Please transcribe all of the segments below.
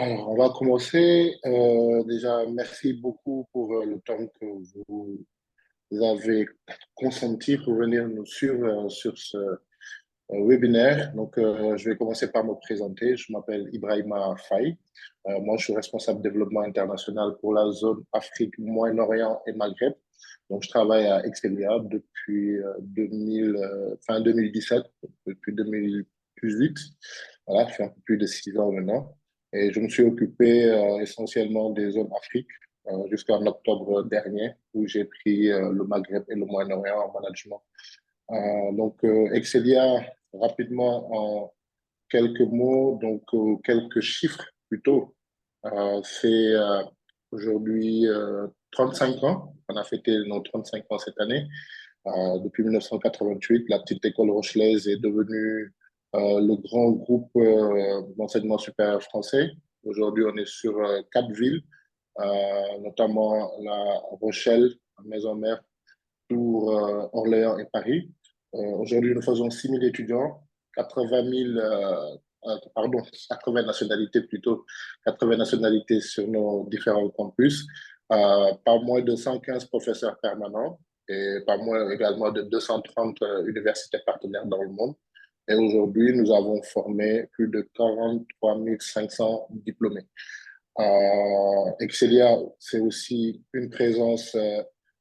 Alors, on va commencer. Déjà, merci beaucoup pour le temps que vous avez consenti pour venir nous suivre sur ce webinaire. Donc, je vais commencer par me présenter. Je m'appelle Ibrahima Faye. Moi, je suis responsable développement international pour la zone Afrique, Moyen-Orient et Maghreb. Donc, je travaille à Excelia depuis fin 2017, depuis 2018. Voilà, ça fait un peu plus de 6 ans maintenant. Et je me suis occupé essentiellement des zones Afrique jusqu'en octobre dernier, où j'ai pris le Maghreb et le Moyen-Orient en management. Excelia, rapidement, en quelques mots, quelques chiffres plutôt. C'est aujourd'hui 35 ans. On a fêté nos 35 ans cette année. Depuis 1988, la petite école rochelaise est devenue le grand groupe d'enseignement supérieur français. Aujourd'hui, on est sur 4 villes, notamment la Rochelle, Maison-Mère, Tours, Orléans et Paris. Aujourd'hui, nous faisons 6 000 étudiants, 80 000, pardon, 80 nationalités plutôt, 80 nationalités sur nos différents campus, pas moins de 115 professeurs permanents et pas moins également de 230 universités partenaires dans le monde. Et aujourd'hui, nous avons formé plus de 43 500 diplômés. Excelia, c'est aussi une présence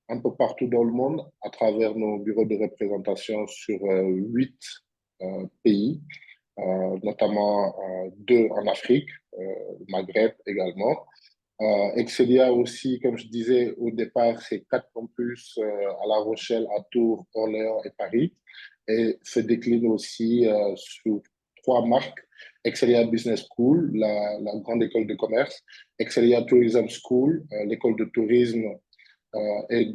un peu partout dans le monde à travers nos bureaux de représentation sur 8 pays, notamment 2 en Afrique, le Maghreb également. Excelia aussi, comme je disais au départ, c'est 4 campus à La Rochelle, à Tours, Orléans et Paris, et se décline aussi sur 3 marques. Excelia Business School, la grande école de commerce, Excelia Tourism School, l'école de tourisme et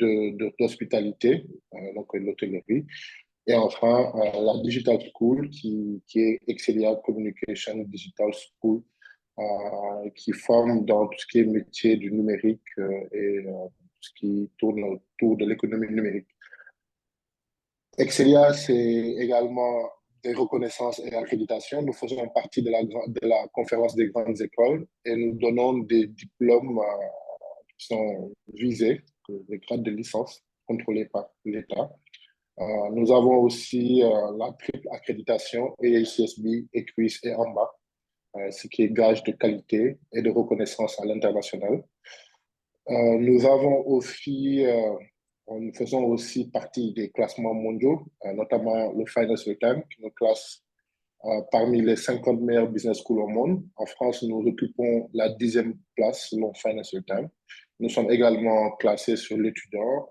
d'hospitalité, donc de l'hôtellerie. Et enfin, la Digital School, qui est Excelia Communication Digital School, qui forme dans tout ce qui est métier du numérique et tout ce qui tourne autour de l'économie numérique. Excelia, c'est également des reconnaissances et accréditations. Nous faisons partie de la conférence des grandes écoles et nous donnons des diplômes qui sont visés, des grades de licence contrôlés par l'État. Nous avons aussi la triple accréditation EACSB, EQUIS et AMBA, ce qui est gage de qualité et de reconnaissance à l'international. Nous avons aussi, nous faisons aussi partie des classements mondiaux, notamment le Financial Times, qui nous classe parmi les 50 meilleures business schools au monde. En France, nous occupons la 10e place selon Financial Times. Nous sommes également classés sur l'étudiant.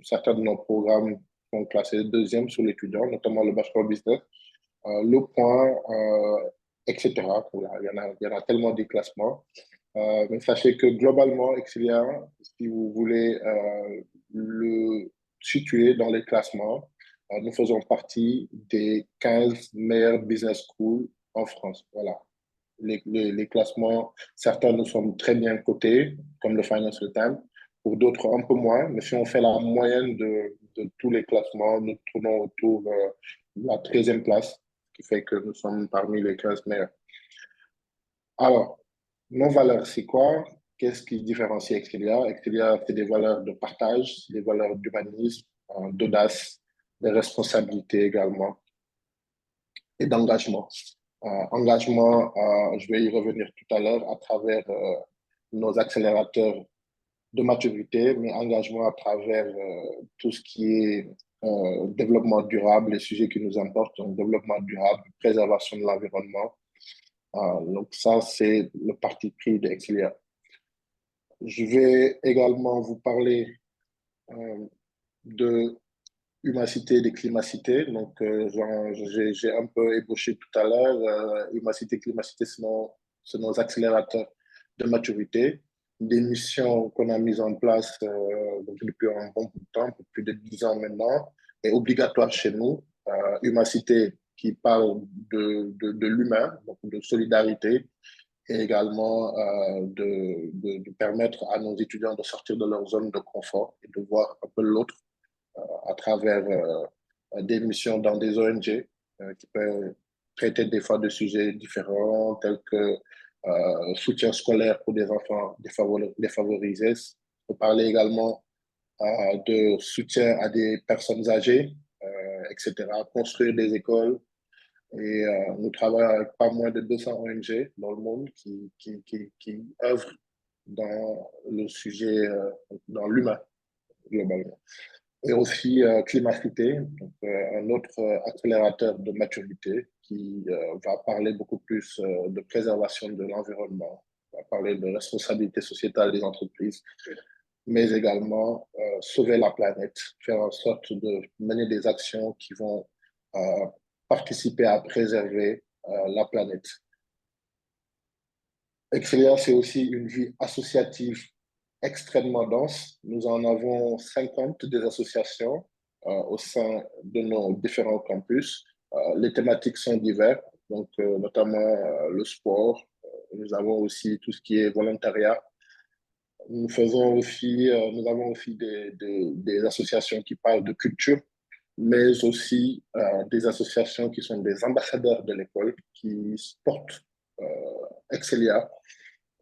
Certains de nos programmes sont classés deuxième sur l'étudiant, notamment le Bachelor Business, le Point, etc. Il y en a tellement de classements. Mais sachez que globalement, Excelia, si vous voulez le situer dans les classements, nous faisons partie des 15 meilleures business schools en France. Voilà. Les classements, certains nous sommes très bien cotés, comme le Financial Times, pour d'autres un peu moins. Mais si on fait la moyenne de tous les classements, nous tournons autour de la 13e place, ce qui fait que nous sommes parmi les 15 meilleurs. Alors, nos valeurs, c'est quoi? Qu'est-ce qui différencie Excelia? Excelia, c'est des valeurs de partage, des valeurs d'humanisme, d'audace, de responsabilité également et d'engagement. Engagement, je vais y revenir tout à l'heure à travers nos accélérateurs de maturité, mais engagement à travers tout ce qui est développement durable, les sujets qui nous importent, donc développement durable, préservation de l'environnement. Donc ça, c'est le parti pris d'Excelia. Je vais également vous parler de Humacité et de Climacité. Donc, j'ai un peu ébauché tout à l'heure. Humacité et Climacité, c'est nos accélérateurs de maturité. Des missions qu'on a mises en place donc depuis un bon bout de temps, pour plus de 10 ans maintenant, est obligatoire chez nous. Humacité qui parle de l'humain, donc de solidarité, et également de permettre à nos étudiants de sortir de leur zone de confort et de voir un peu l'autre à travers des missions dans des ONG qui peuvent traiter des fois de sujets différents tels que soutien scolaire pour des enfants défavorisés. On peut parler également de soutien à des personnes âgées, etc. Construire des écoles. Et nous travaillons avec pas moins de 200 ONG dans le monde qui œuvrent dans le sujet, dans l'humain, globalement. Et aussi Climacité, donc, un autre accélérateur de maturité qui va parler beaucoup plus de préservation de l'environnement, va parler de responsabilité sociétale des entreprises, mais également sauver la planète, faire en sorte de mener des actions qui vont euh, participer à préserver la planète. Excelia, c'est aussi une vie associative extrêmement dense. Nous en avons 50 des associations au sein de nos différents campus. Les thématiques sont diverses, donc notamment le sport. Nous avons aussi tout ce qui est volontariat. Nous avons aussi des associations qui parlent de culture, mais aussi des associations qui sont des ambassadeurs de l'école, qui portent Excelia,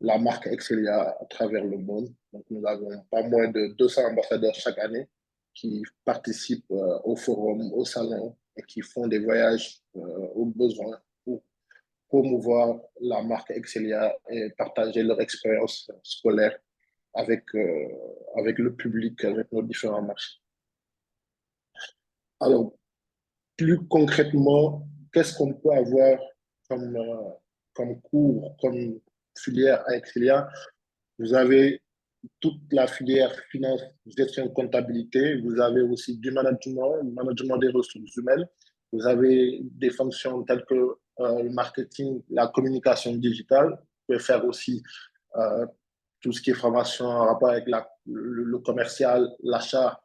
la marque Excelia à travers le monde. Donc, nous avons pas moins de 200 ambassadeurs chaque année qui participent au forum, au salon et qui font des voyages aux besoins pour promouvoir la marque Excelia et partager leur expérience scolaire avec le public, avec nos différents marchés. Alors, plus concrètement, qu'est-ce qu'on peut avoir comme, comme cours, comme filière à Excelia? Vous avez toute la filière finance, gestion, comptabilité. Vous avez aussi du management, management des ressources humaines. Vous avez des fonctions telles que le marketing, la communication digitale. Vous pouvez faire aussi euh, tout ce qui est formation en rapport avec le commercial, l'achat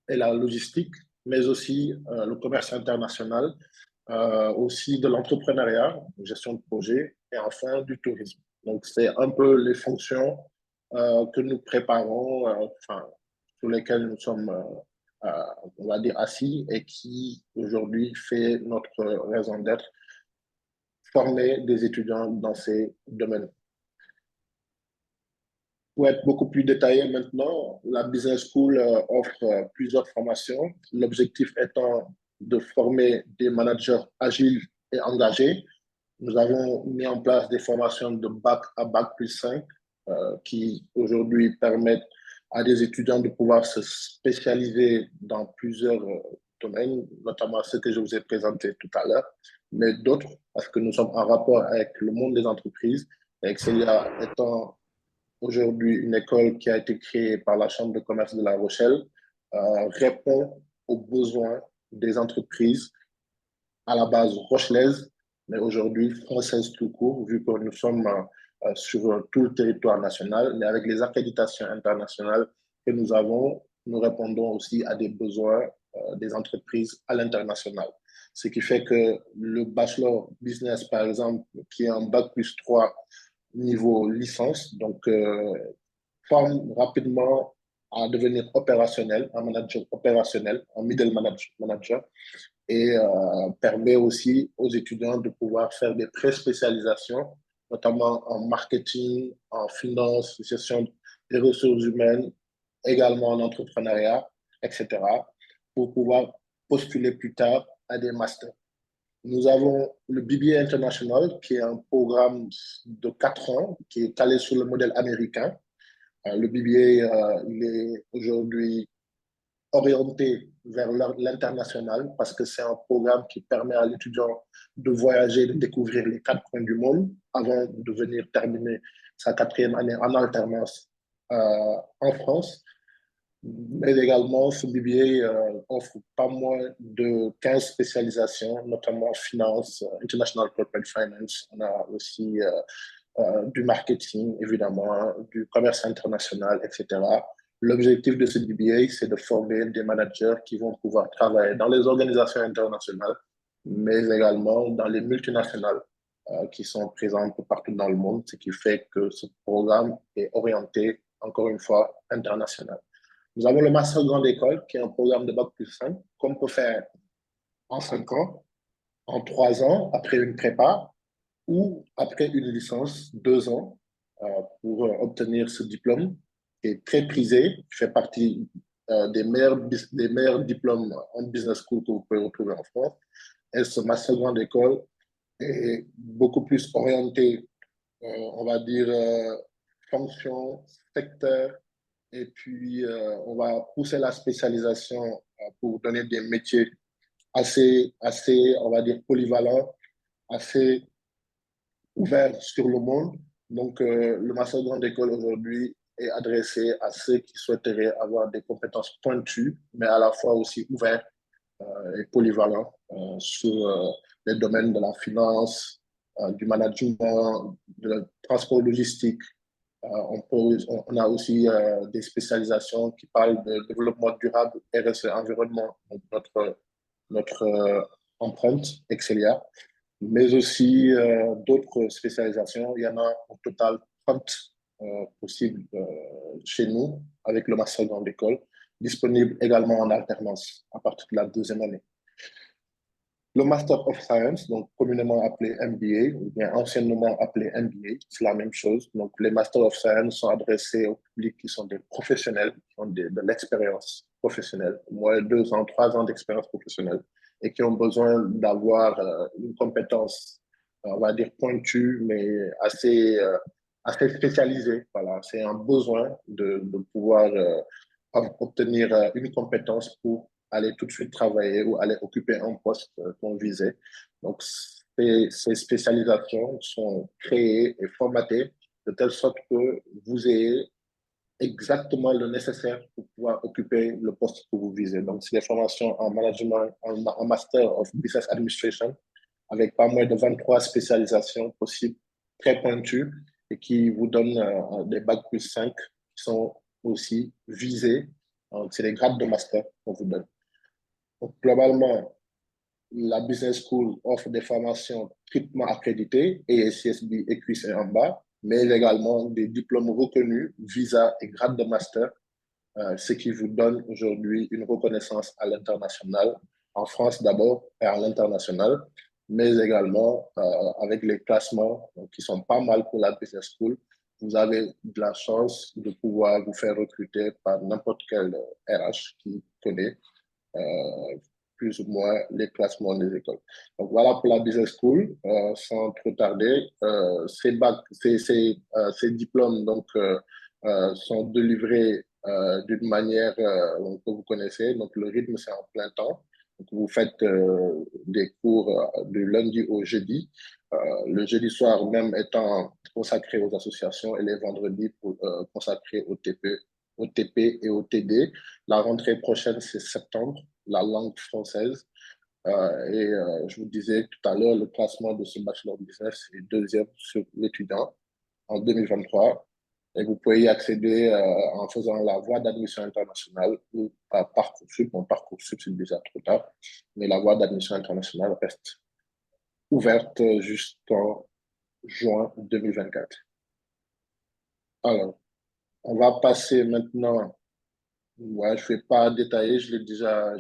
et la logistique, mais aussi le commerce international, aussi de l'entrepreneuriat, gestion de projet et enfin du tourisme. Donc, c'est un peu les fonctions que nous préparons, enfin, sur lesquelles nous sommes, on va dire, assis et qui aujourd'hui fait notre raison d'être, former des étudiants dans ces domaines. Pour être beaucoup plus détaillé maintenant, la Business School offre plusieurs formations. L'objectif étant de former des managers agiles et engagés. Nous avons mis en place des formations de bac à bac plus 5 qui aujourd'hui permettent à des étudiants de pouvoir se spécialiser dans plusieurs domaines, notamment ceux que je vous ai présentés tout à l'heure, mais d'autres parce que nous sommes en rapport avec le monde des entreprises. Excelia étant aujourd'hui une école qui a été créée par la Chambre de commerce de La Rochelle, répond aux besoins des entreprises à la base rochelaise, mais aujourd'hui française tout court, vu que nous sommes sur tout le territoire national, mais avec les accréditations internationales que nous avons, nous répondons aussi à des besoins des entreprises à l'international. Ce qui fait que le bachelor business, par exemple, qui est un bac plus 3 niveau licence, donc forme rapidement à devenir opérationnel, un manager opérationnel, un middle manager, et permet aussi aux étudiants de pouvoir faire des pré-spécialisations, notamment en marketing, en finance, gestion des ressources humaines, également en entrepreneuriat, etc., pour pouvoir postuler plus tard à des masters. Nous avons le BBA International, qui est un programme de 4 ans, qui est calé sur le modèle américain. Le BBA, il est aujourd'hui orienté vers l'international parce que c'est un programme qui permet à l'étudiant de voyager, de découvrir les 4 coins du monde avant de venir terminer sa 4e année en alternance en France. Mais également, ce BBA offre pas moins de 15 spécialisations, notamment finance, international corporate finance. On a aussi du marketing, évidemment, du commerce international, etc. L'objectif de ce BBA, c'est de former des managers qui vont pouvoir travailler dans les organisations internationales, mais également dans les multinationales qui sont présentes partout dans le monde, ce qui fait que ce programme est orienté, encore une fois, international. Nous avons le Master Grande École, qui est un programme de Bac plus 5, qu'on peut faire en 5 ans, en 3 ans, après une prépa, ou après une licence, 2 ans, pour obtenir ce diplôme qui est très prisé, qui fait partie des meilleurs diplômes en business school que vous pouvez retrouver en France. Et ce master grande école est beaucoup plus orienté, on va dire, fonction, secteur, et puis on va pousser la spécialisation pour donner des métiers assez, on va dire, polyvalents, assez ouverts sur le monde. Donc, le master grande école aujourd'hui est adressé à ceux qui souhaiteraient avoir des compétences pointues, mais à la fois aussi ouverts et polyvalents sur les domaines de la finance, du management, de transport logistique. On a aussi des spécialisations qui parlent de développement durable, RSE, environnement, donc notre empreinte Excelia, mais aussi d'autres spécialisations. Il y en a au total 30 possibles chez nous avec le master grande école, disponible également en alternance à partir de la deuxième année. Le Master of Science, donc communément appelé MBA, ou bien anciennement appelé MBA, c'est la même chose. Donc, les Master of Science sont adressés au public qui sont des professionnels, qui ont de l'expérience professionnelle, moins de 2 ans, 3 ans d'expérience professionnelle, et qui ont besoin d'avoir une compétence, on va dire pointue, mais assez spécialisée. Voilà, c'est un besoin de pouvoir obtenir une compétence pour aller tout de suite travailler ou aller occuper un poste qu'on visait. Donc, ces spécialisations sont créées et formatées de telle sorte que vous ayez exactement le nécessaire pour pouvoir occuper le poste que vous visez. Donc, c'est des formations en management, en Master of Business Administration, avec pas moins de 23 spécialisations possibles, très pointues, et qui vous donnent des bacs plus 5 qui sont aussi visés. C'est les grades de master qu'on vous donne. Donc, globalement, la Business School offre des formations strictement accréditées, ESCSB et QC en bas, mais également des diplômes reconnus, visa et grades de master, ce qui vous donne aujourd'hui une reconnaissance à l'international, en France d'abord et à l'international, mais également avec les classements qui sont pas mal pour la Business School. Vous avez de la chance de pouvoir vous faire recruter par n'importe quel RH qui connaît plus ou moins les classements des écoles. Donc voilà pour la Business School. Sans trop tarder, ces diplômes sont délivrés d'une manière que vous connaissez. Donc le rythme, c'est en plein temps. Donc, vous faites des cours du lundi au jeudi. Le jeudi soir même étant consacré aux associations et les vendredis consacrés au TP et au TD. La rentrée prochaine, c'est septembre, la langue française. Je vous disais tout à l'heure, le classement de ce bachelor business est deuxième sur l'étudiant en 2023. Et vous pouvez y accéder en faisant la voie d'admission internationale ou par Parcoursup. Bon, Parcoursup, c'est déjà trop tard, mais la voie d'admission internationale reste ouverte jusqu'en juin 2024. Alors, on va passer maintenant. Ouais, je ne vais pas détailler, j'ai déjà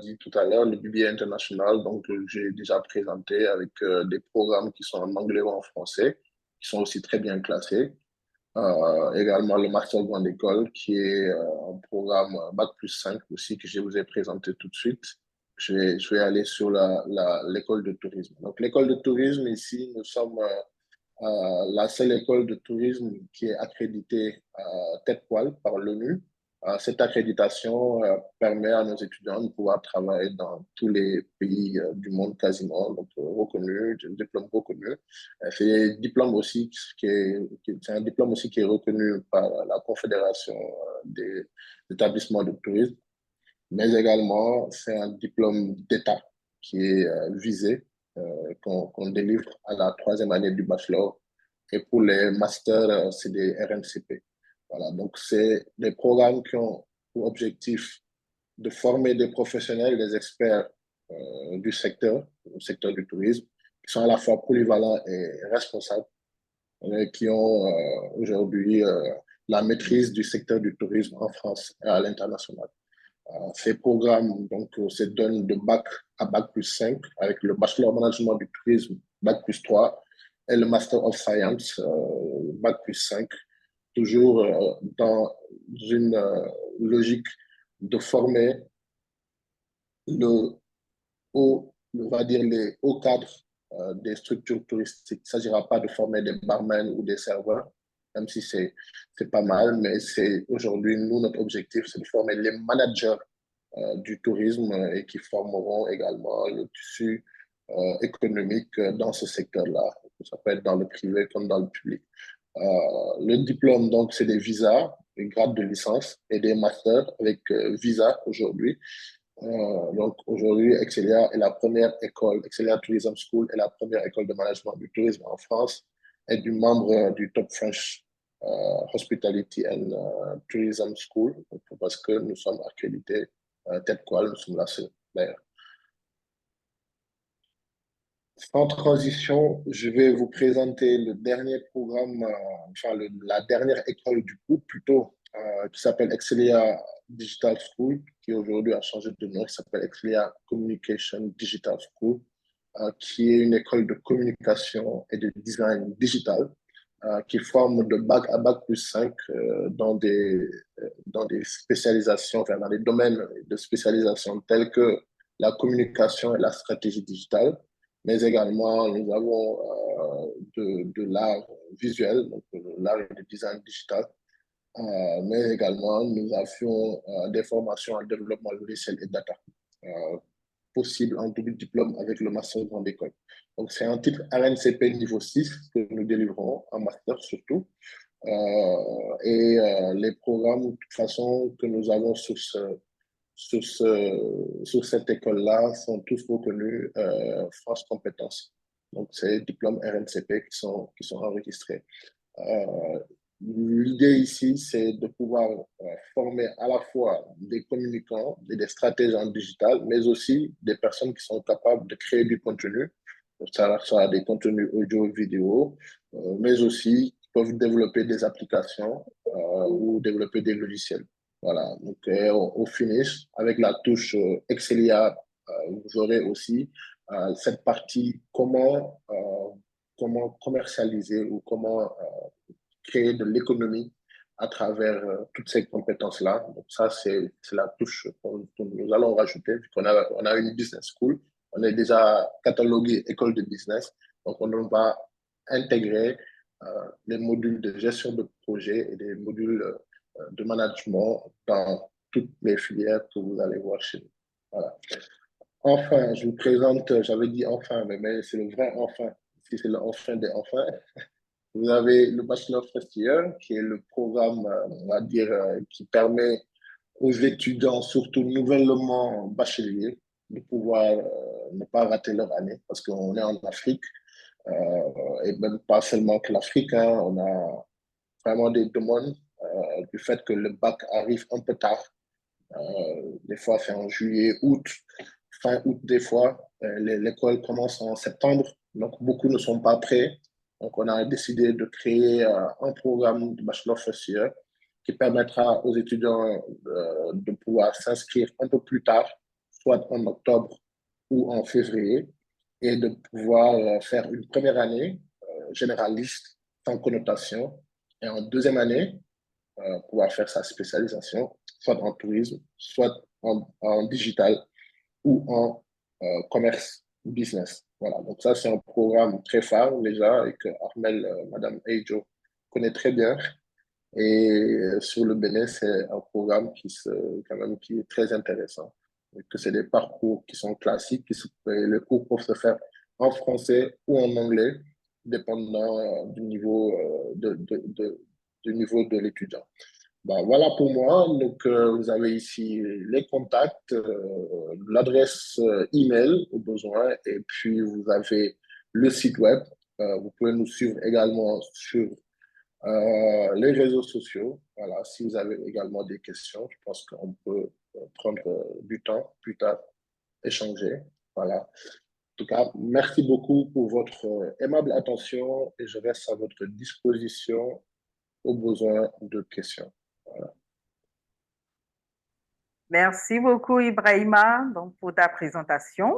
dit tout à l'heure, le BBA international, donc j'ai déjà présenté avec des programmes qui sont en anglais ou en français, qui sont aussi très bien classés. Également le Master Grande École, qui est un programme Bac plus 5 aussi, que je vous ai présenté tout de suite. Je vais aller sur l'école de tourisme. Donc l'école de tourisme, ici, nous sommes la seule école de tourisme qui est accréditée tête-poil par l'ONU. Cette accréditation permet à nos étudiants de pouvoir travailler dans tous les pays du monde quasiment, donc reconnu, diplôme reconnu. C'est un diplôme aussi c'est un diplôme aussi qui est reconnu par la Confédération des établissements de tourisme, mais également c'est un diplôme d'État qui est visé, qu'on délivre à la troisième année du bachelor. Et pour les masters, c'est des RNCP. Voilà, donc c'est des programmes qui ont pour objectif de former des professionnels, des experts du secteur du tourisme, qui sont à la fois polyvalents et responsables, qui ont aujourd'hui la maîtrise du secteur du tourisme en France et à l'international. Ces programmes se donnent de bac à bac plus 5 avec le bachelor management du tourisme, bac plus 3, et le Master of Science, Bac plus 5, toujours dans une logique de former le on va dire les hauts cadres des structures touristiques. Il ne s'agira pas de former des barmen ou des serveurs, même si c'est pas mal, mais c'est aujourd'hui, nous, notre objectif, c'est de former les managers du tourisme et qui formeront également le tissu économique dans ce secteur-là. Ça peut être dans le privé comme dans le public. Le diplôme, donc, c'est des visas, des grades de licence et des masters avec visa aujourd'hui. Donc aujourd'hui, Excelia est la première école, Excelia Tourism School est la première école de management du tourisme en France et du membre du Top French Hospitality and Tourism School, parce que nous sommes accrédités, tête quoi, nous sommes la seule d'ailleurs. Sans transition, je vais vous présenter le dernier programme, enfin la dernière école du groupe plutôt, qui s'appelle Excelia Digital School, qui aujourd'hui a changé de nom, qui s'appelle Excelia Communication Digital School, qui est une école de communication et de design digital, qui forme de bac à bac plus 5 dans des spécialisations, enfin dans des domaines de spécialisation tels que la communication et la stratégie digitale, mais également nous avons de l'art visuel, donc de l'art et du design digital, mais également nous avions des formations en développement logiciel et data possibles en double diplôme avec le master de grande école. Donc c'est un titre RNCP niveau 6 que nous délivrons en master surtout. Les programmes de toute façon que nous avons sur cette école-là sont tous reconnus France Compétences. Donc, c'est les diplômes RNCP qui sont enregistrés. L'idée ici, c'est de pouvoir former à la fois des communicants et des stratèges en digital, mais aussi des personnes qui sont capables de créer du contenu. Ça a des contenus audio, vidéo, mais aussi qui peuvent développer des applications ou développer des logiciels. Voilà. Donc, au finish, avec la touche Excelia, vous aurez aussi cette partie comment commercialiser ou comment créer de l'économie à travers toutes ces compétences-là. Donc ça, c'est la touche que nous allons rajouter, vu on a une business school, on est déjà catalogué école de business, donc on va intégrer les modules de gestion de projet et des modules de management dans toutes les filières que vous allez voir chez nous. Voilà. Enfin, je vous présente, j'avais dit enfin, mais c'est le vrai enfin, si c'est le enfin des enfants. Vous avez le Bachelor First Year, qui est le programme, on va dire, qui permet aux étudiants, surtout nouvellement bacheliers, de pouvoir ne pas rater leur année, parce qu'on est en Afrique, et même pas seulement que l'Afrique, hein, on a vraiment des demandes du fait que le bac arrive un peu tard. Des fois, c'est en juillet, août, fin août des fois. L'école commence en septembre, donc beaucoup ne sont pas prêts. Donc, on a décidé de créer un programme de Bachelor First Year qui permettra aux étudiants de pouvoir s'inscrire un peu plus tard, soit en octobre ou en février, et de pouvoir faire une première année généraliste sans connotation, et en deuxième année, pouvoir faire sa spécialisation, soit en tourisme, soit en digital ou en commerce, business. Voilà, donc ça, c'est un programme très phare déjà et que Armel, Madame Ejo, connaît très bien. Et sur le Bénin, c'est un programme quand même, qui est très intéressant. Et que c'est des parcours qui sont classiques, les cours peuvent se faire en français ou en anglais, dépendant du niveau de l'étudiant. Ben, voilà pour moi. Donc, vous avez ici les contacts, l'adresse email au besoin, et puis vous avez le site web. Vous pouvez nous suivre également sur les réseaux sociaux. Voilà, si vous avez également des questions, je pense qu'on peut prendre du temps plus tard, échanger. Voilà. En tout cas, merci beaucoup pour votre aimable attention et je reste à votre disposition au besoin de questions. Voilà. Merci beaucoup, Ibrahima, donc, pour ta présentation.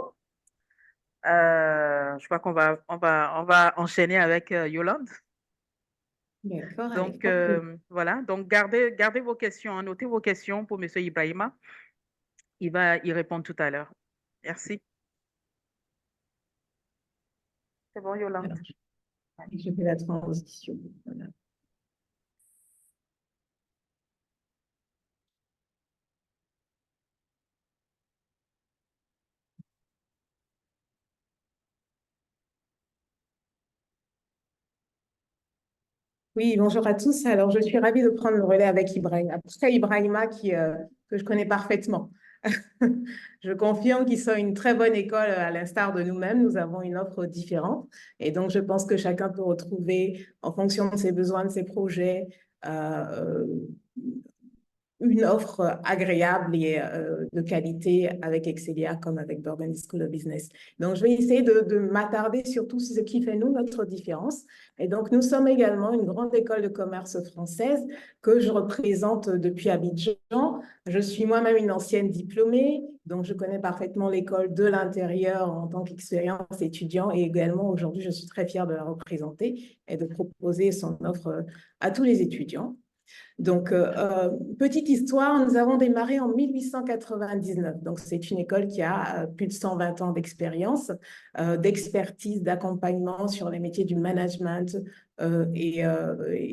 je crois qu'on va enchaîner avec Yolande. D'accord, avec Donc, grand plaisir. voilà. Donc, gardez vos questions, hein, notez vos questions pour Monsieur Ibrahima. Il va y répondre tout à l'heure. Merci. C'est bon, Yolande. Alors, je fais la transition. Voilà. Oui, bonjour à tous. Alors, je suis ravie de prendre le relais avec Ibrahima. Après Ibrahima, que je connais parfaitement. Je confirme qu'ils sont une très bonne école, à l'instar de nous-mêmes. Nous avons une offre différente. Et donc, je pense que chacun peut retrouver, en fonction de ses besoins, de ses projets, euh, une offre agréable et de qualité avec Excelia comme avec Burgundy School of Business. Donc, je vais essayer de m'attarder sur tout ce qui fait, nous, notre différence. Et donc, nous sommes également une grande école de commerce française que je représente depuis Abidjan. Je suis moi-même une ancienne diplômée, donc je connais parfaitement l'école de l'intérieur en tant qu'expérience étudiant et également aujourd'hui, je suis très fière de la représenter et de proposer son offre à tous les étudiants. Donc, petite histoire, nous avons démarré en 1899. Donc, c'est une école qui a plus de 120 ans d'expérience, d'expertise, d'accompagnement sur les métiers du management et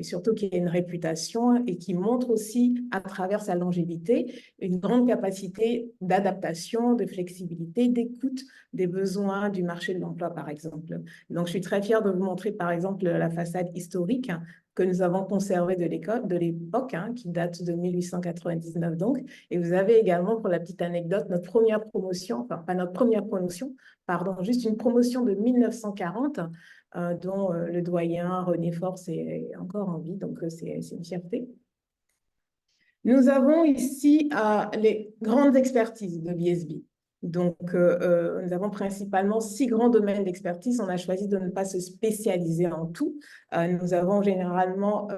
surtout qui a une réputation et qui montre aussi, à travers sa longévité, une grande capacité d'adaptation, de flexibilité, d'écoute des besoins du marché de l'emploi, par exemple. Donc, je suis très fière de vous montrer, par exemple, la façade historique que nous avons conservé de l'époque, hein, qui date de 1899 donc. Et vous avez également, pour la petite anecdote, notre première promotion, enfin pas notre première promotion, pardon, juste une promotion de 1940, dont le doyen René Force est encore en vie, donc c'est une fierté. Nous avons ici les grandes expertises de BSB. Donc, nous avons principalement 6 grands domaines d'expertise. On a choisi de ne pas se spécialiser en tout. Nous avons généralement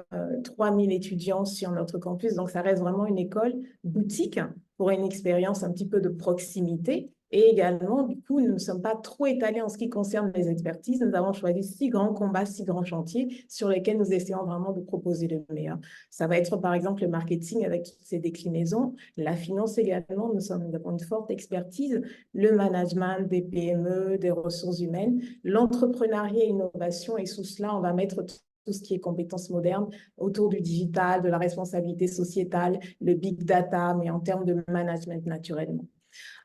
3000 étudiants sur notre campus. Donc, ça reste vraiment une école boutique pour une expérience un petit peu de proximité. Et également, du coup, nous ne sommes pas trop étalés en ce qui concerne les expertises. Nous avons choisi 6 grands combats, 6 grands chantiers sur lesquels nous essayons vraiment de proposer le meilleur. Ça va être par exemple le marketing avec toutes ses déclinaisons, la finance également, nous avons une forte expertise, le management des PME, des ressources humaines, l'entrepreneuriat et l'innovation, et sous cela, on va mettre tout ce qui est compétences modernes autour du digital, de la responsabilité sociétale, le big data, mais en termes de management naturellement.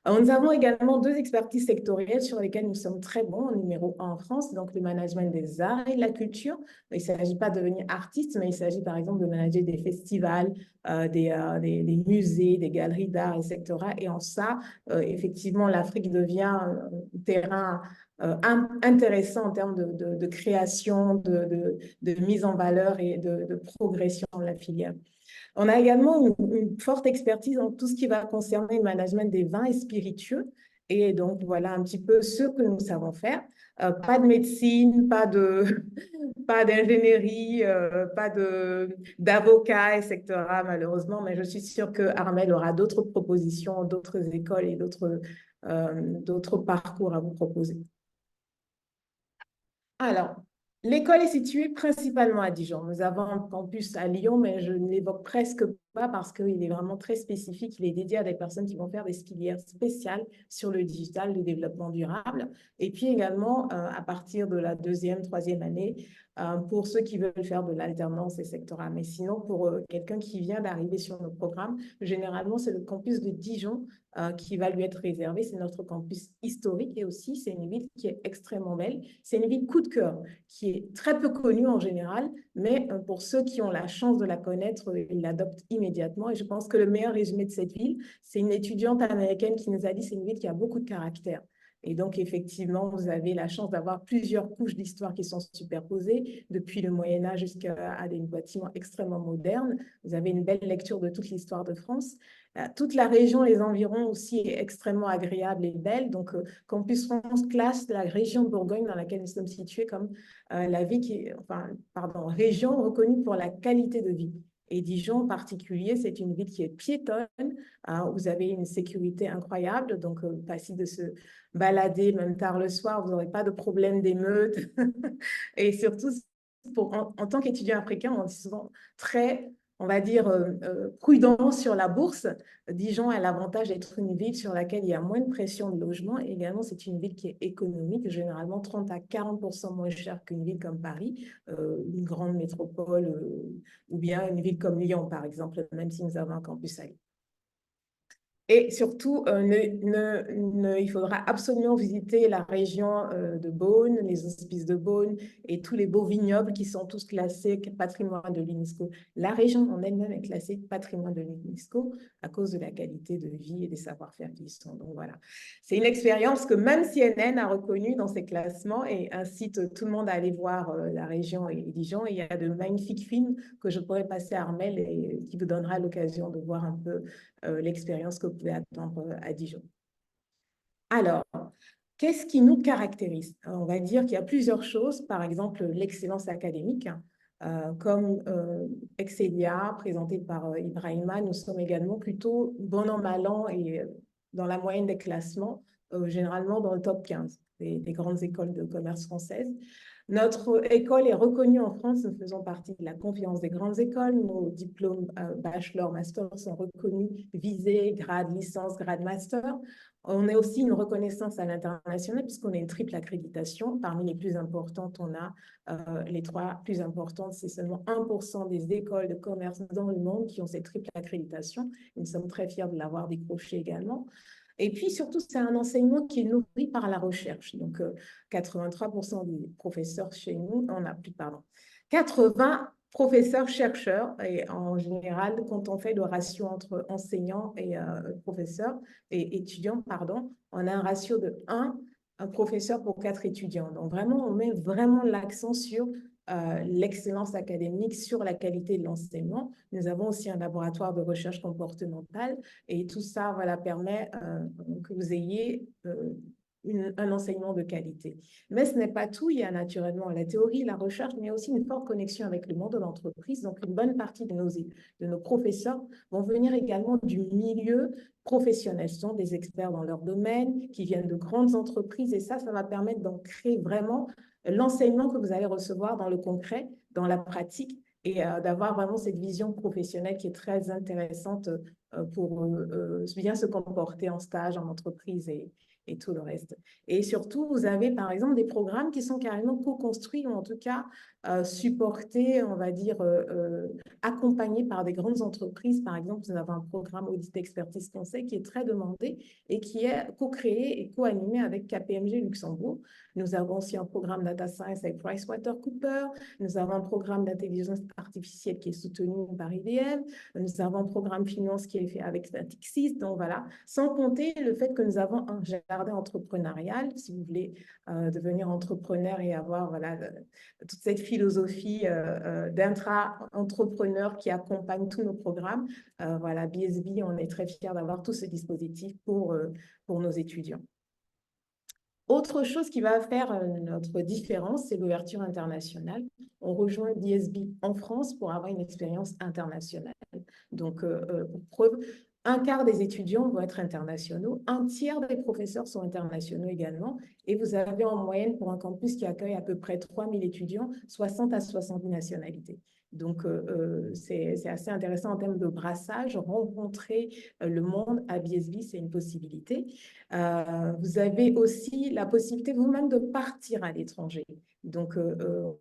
Nous avons également 2 expertises sectorielles sur lesquelles nous sommes très bons, en numéro 1 en France, donc le management des arts et de la culture. Il ne s'agit pas de devenir artiste, mais il s'agit par exemple de manager des festivals, des musées, des galeries d'art, etc. Et en ça, effectivement, l'Afrique devient un terrain intéressant en termes de création, de mise en valeur et de progression de la filière. On a également une forte expertise en tout ce qui va concerner le management des vins et spiritueux. Et donc, voilà un petit peu ce que nous savons faire. Pas de médecine, pas d'ingénierie, pas d'avocat, etc. malheureusement, mais je suis sûre que Armelle aura d'autres propositions, d'autres écoles et d'autres parcours à vous proposer. Alors, l'école est située principalement à Dijon. Nous avons un campus à Lyon, mais je ne l'évoque presque pas parce qu'il est vraiment très spécifique. Il est dédié à des personnes qui vont faire des filières spéciales sur le digital, le développement durable. Et puis également, à partir de la 2e, 3e année, pour ceux qui veulent faire de l'alternance, etc. Mais sinon, pour quelqu'un qui vient d'arriver sur nos programmes, généralement, c'est le campus de Dijon qui va lui être réservé. C'est notre campus historique et aussi, c'est une ville qui est extrêmement belle. C'est une ville coup de cœur qui est très peu connue en général, mais pour ceux qui ont la chance de la connaître, ils l'adoptent immédiatement. Et je pense que le meilleur résumé de cette ville, c'est une étudiante américaine qui nous a dit c'est une ville qui a beaucoup de caractère. Et donc, effectivement, vous avez la chance d'avoir plusieurs couches d'histoire qui sont superposées, depuis le Moyen-Âge jusqu'à des bâtiments extrêmement modernes. Vous avez une belle lecture de toute l'histoire de France. Toute la région, les environs aussi est extrêmement agréable et belle. Donc, Campus France classe la région de Bourgogne dans laquelle nous sommes situés comme la ville région reconnue pour la qualité de vie. Et Dijon en particulier, c'est une ville qui est piétonne. Vous avez une sécurité incroyable, donc facile de se balader même tard le soir, vous n'aurez pas de problème d'émeute. Et surtout, en tant qu'étudiant africain, on est souvent très, on va dire, prudent sur la bourse. Dijon a l'avantage d'être une ville sur laquelle il y a moins de pression de logement. Et également, c'est une ville qui est économique, généralement 30 à 40% moins chère qu'une ville comme Paris, une grande métropole, ou bien une ville comme Lyon, par exemple, même si nous avons un campus à Lyon. Et surtout, il faudra absolument visiter la région de Beaune, les hospices de Beaune et tous les beaux vignobles qui sont tous classés patrimoine de l'UNESCO. La région en elle-même est classée patrimoine de l'UNESCO à cause de la qualité de vie et des savoir-faire qui y sont. Donc voilà, c'est une expérience que même CNN a reconnue dans ses classements et incite tout le monde à aller voir la région et Dijon. Et il y a de magnifiques films que je pourrais passer à Armel et qui vous donnera l'occasion de voir un peu l'expérience que vous pouvez attendre à Dijon. Alors, qu'est-ce qui nous caractérise? On va dire qu'il y a plusieurs choses, par exemple l'excellence académique, comme Excelia, présenté par Ibrahima, nous sommes également plutôt bon an, mal an et dans la moyenne des classements, généralement dans le top 15 des grandes écoles de commerce françaises. Notre école est reconnue en France, nous faisons partie de la conférence des grandes écoles. Nos diplômes bachelor, master sont reconnus, visés, grade licence, grade master. On a aussi une reconnaissance à l'international puisqu'on a une triple accréditation. Parmi les plus importantes, on a les trois plus importantes, c'est seulement 1% des écoles de commerce dans le monde qui ont cette triple accréditation. Nous sommes très fiers de l'avoir décroché également. Et puis, surtout, c'est un enseignement qui est nourri par la recherche. Donc, 83% des professeurs chez nous, on a plus, pardon, 80 professeurs-chercheurs. Et en général, quand on fait le ratio entre enseignants et professeurs et étudiants, pardon, on a un ratio de 1 professeur pour 4 étudiants. Donc, vraiment, on met vraiment l'accent sur l'excellence académique, sur la qualité de l'enseignement. Nous avons aussi un laboratoire de recherche comportementale et tout ça voilà, permet que vous ayez un enseignement de qualité. Mais ce n'est pas tout, il y a naturellement la théorie, la recherche, mais aussi une forte connexion avec le monde de l'entreprise. Donc, une bonne partie de nos professeurs vont venir également du milieu professionnels, ce sont des experts dans leur domaine, qui viennent de grandes entreprises et ça va permettre d'en créer vraiment l'enseignement que vous allez recevoir dans le concret, dans la pratique et d'avoir vraiment cette vision professionnelle qui est très intéressante pour bien se comporter en stage, en entreprise et tout le reste. Et surtout, vous avez par exemple des programmes qui sont carrément co-construits ou en tout cas supportés, on va dire, accompagnés par des grandes entreprises. Par exemple, nous avons un programme audit expertise conseil qui est très demandé et qui est co-créé et co-animé avec KPMG Luxembourg. Nous avons aussi un programme Data Science avec PricewaterhouseCoopers. Nous avons un programme d'intelligence artificielle qui est soutenu par IBM. Nous avons un programme finance qui est fait avec Natixis. Donc voilà, sans compter le fait que nous avons un jardin entrepreneurial, si vous voulez devenir entrepreneur et avoir voilà, toute cette philosophie d'intra-entrepreneur qui accompagne tous nos programmes. Voilà, BSB, on est très fiers d'avoir tout ce dispositif pour nos étudiants. Autre chose qui va faire notre différence, c'est l'ouverture internationale. On rejoint BSB en France pour avoir une expérience internationale. Donc, pour preuve, un quart des étudiants vont être internationaux, un tiers des professeurs sont internationaux également, et vous avez en moyenne pour un campus qui accueille à peu près 3000 étudiants, 60 à 70 nationalités. Donc, c'est assez intéressant en termes de brassage. Rencontrer le monde à BSB, c'est une possibilité. Vous avez aussi la possibilité vous-même de partir à l'étranger. Donc,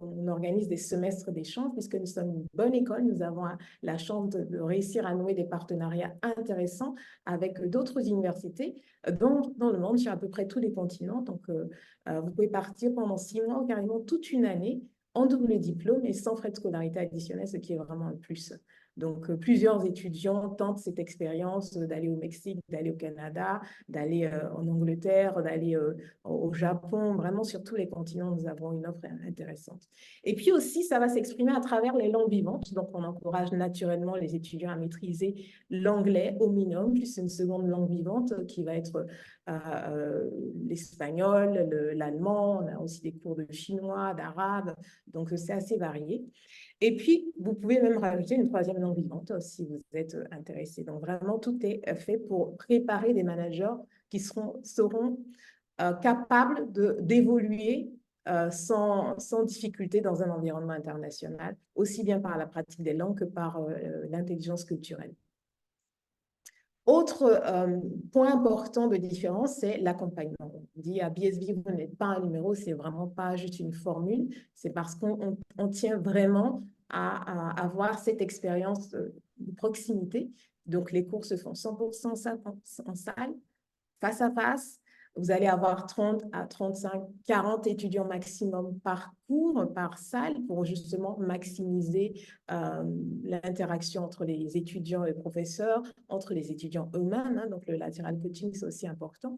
on organise des semestres d'échange puisque nous sommes une bonne école. Nous avons la chance de réussir à nouer des partenariats intéressants avec d'autres universités dans le monde, sur à peu près tous les continents. Donc, vous pouvez partir pendant 6 mois ou carrément toute une année en double diplôme et sans frais de scolarité additionnels, ce qui est vraiment un plus. Donc, plusieurs étudiants tentent cette expérience d'aller au Mexique, d'aller au Canada, d'aller en Angleterre, d'aller au Japon. Vraiment, sur tous les continents, nous avons une offre intéressante. Et puis aussi, ça va s'exprimer à travers les langues vivantes. Donc, on encourage naturellement les étudiants à maîtriser l'anglais au minimum, plus une seconde langue vivante qui va être l'espagnol, l'allemand. On a aussi des cours de chinois, d'arabe. Donc, c'est assez varié. Et puis, vous pouvez même rajouter une troisième apprenants vivantes si vous êtes intéressés. Donc, vraiment, tout est fait pour préparer des managers qui seront capables d'évoluer sans difficulté dans un environnement international, aussi bien par la pratique des langues que par l'intelligence culturelle. Autre point important de différence, c'est l'accompagnement. On dit à BSB, vous n'êtes pas un numéro, c'est vraiment pas juste une formule, c'est parce qu'on tient vraiment à avoir cette expérience de proximité. Donc, les cours se font 100% en salle, face à face. Vous allez avoir 30 à 35, 40 étudiants maximum par cours, par salle, pour justement maximiser l'interaction entre les étudiants et les professeurs, entre les étudiants eux-mêmes. Hein, donc, le lateral coaching, c'est aussi important.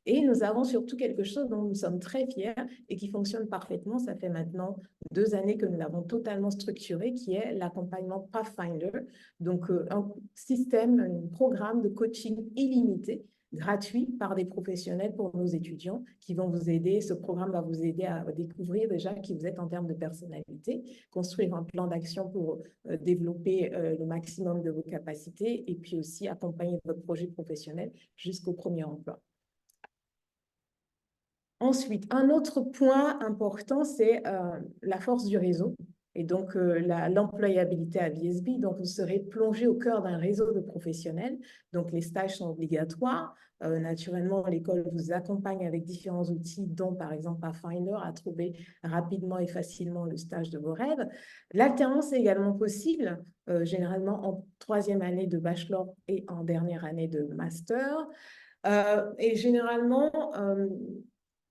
Et nous avons surtout quelque chose dont nous sommes très fiers et qui fonctionne parfaitement. Ça fait maintenant 2 années que nous l'avons totalement structuré, qui est l'accompagnement Pathfinder. Donc, un système, un programme de coaching illimité, gratuit par des professionnels pour nos étudiants qui vont vous aider. Ce programme va vous aider à découvrir déjà qui vous êtes en termes de personnalité, construire un plan d'action pour développer le maximum de vos capacités et puis aussi accompagner votre projet professionnel jusqu'au premier emploi. Ensuite, un autre point important, c'est la force du réseau et donc l'employabilité à BSB. Donc, vous serez plongé au cœur d'un réseau de professionnels. Donc, les stages sont obligatoires. Naturellement, l'école vous accompagne avec différents outils, dont par exemple Pathfinder, à trouver rapidement et facilement le stage de vos rêves. L'alternance est également possible, généralement en 3e année de bachelor et en dernière année de master. Et généralement,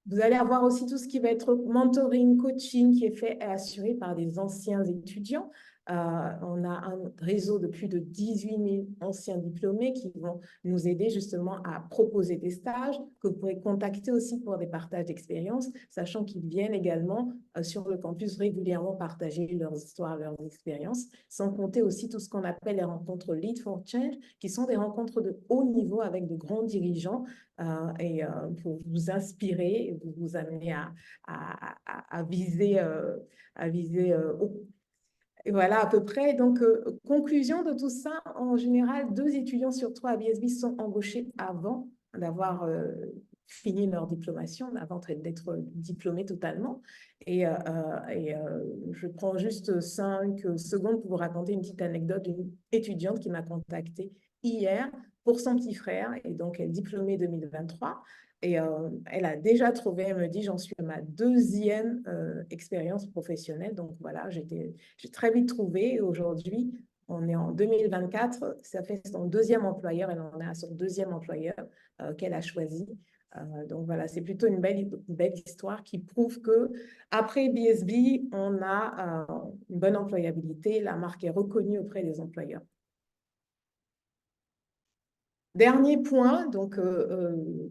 vous allez avoir aussi tout ce qui va être mentoring, coaching qui est fait et assuré par des anciens étudiants. On a un réseau de plus de 18 000 anciens diplômés qui vont nous aider justement à proposer des stages que vous pourrez contacter aussi pour des partages d'expériences, sachant qu'ils viennent également sur le campus régulièrement partager leurs histoires, leurs expériences, sans compter aussi tout ce qu'on appelle les rencontres Lead for Change, qui sont des rencontres de haut niveau avec de grands dirigeants pour vous inspirer et vous amener à viser et voilà, à peu près. Donc, conclusion de tout ça, en général, 2 étudiants sur 3 à BSB sont embauchés avant d'avoir fini leur diplomation, avant d'être diplômés totalement. Et je prends juste 5 secondes pour vous raconter une petite anecdote d'une étudiante qui m'a contactée hier pour son petit frère. Et donc, elle est diplômée 2023. Et elle a déjà trouvé, elle me dit, j'en suis à ma 2e expérience professionnelle. Donc voilà, j'ai très vite trouvé. Et aujourd'hui, on est en 2024, ça fait son 2e employeur, elle en est à son 2e employeur qu'elle a choisi. Donc voilà, c'est plutôt une belle histoire qui prouve que après BSB, on a une bonne employabilité, la marque est reconnue auprès des employeurs. Dernier point, donc,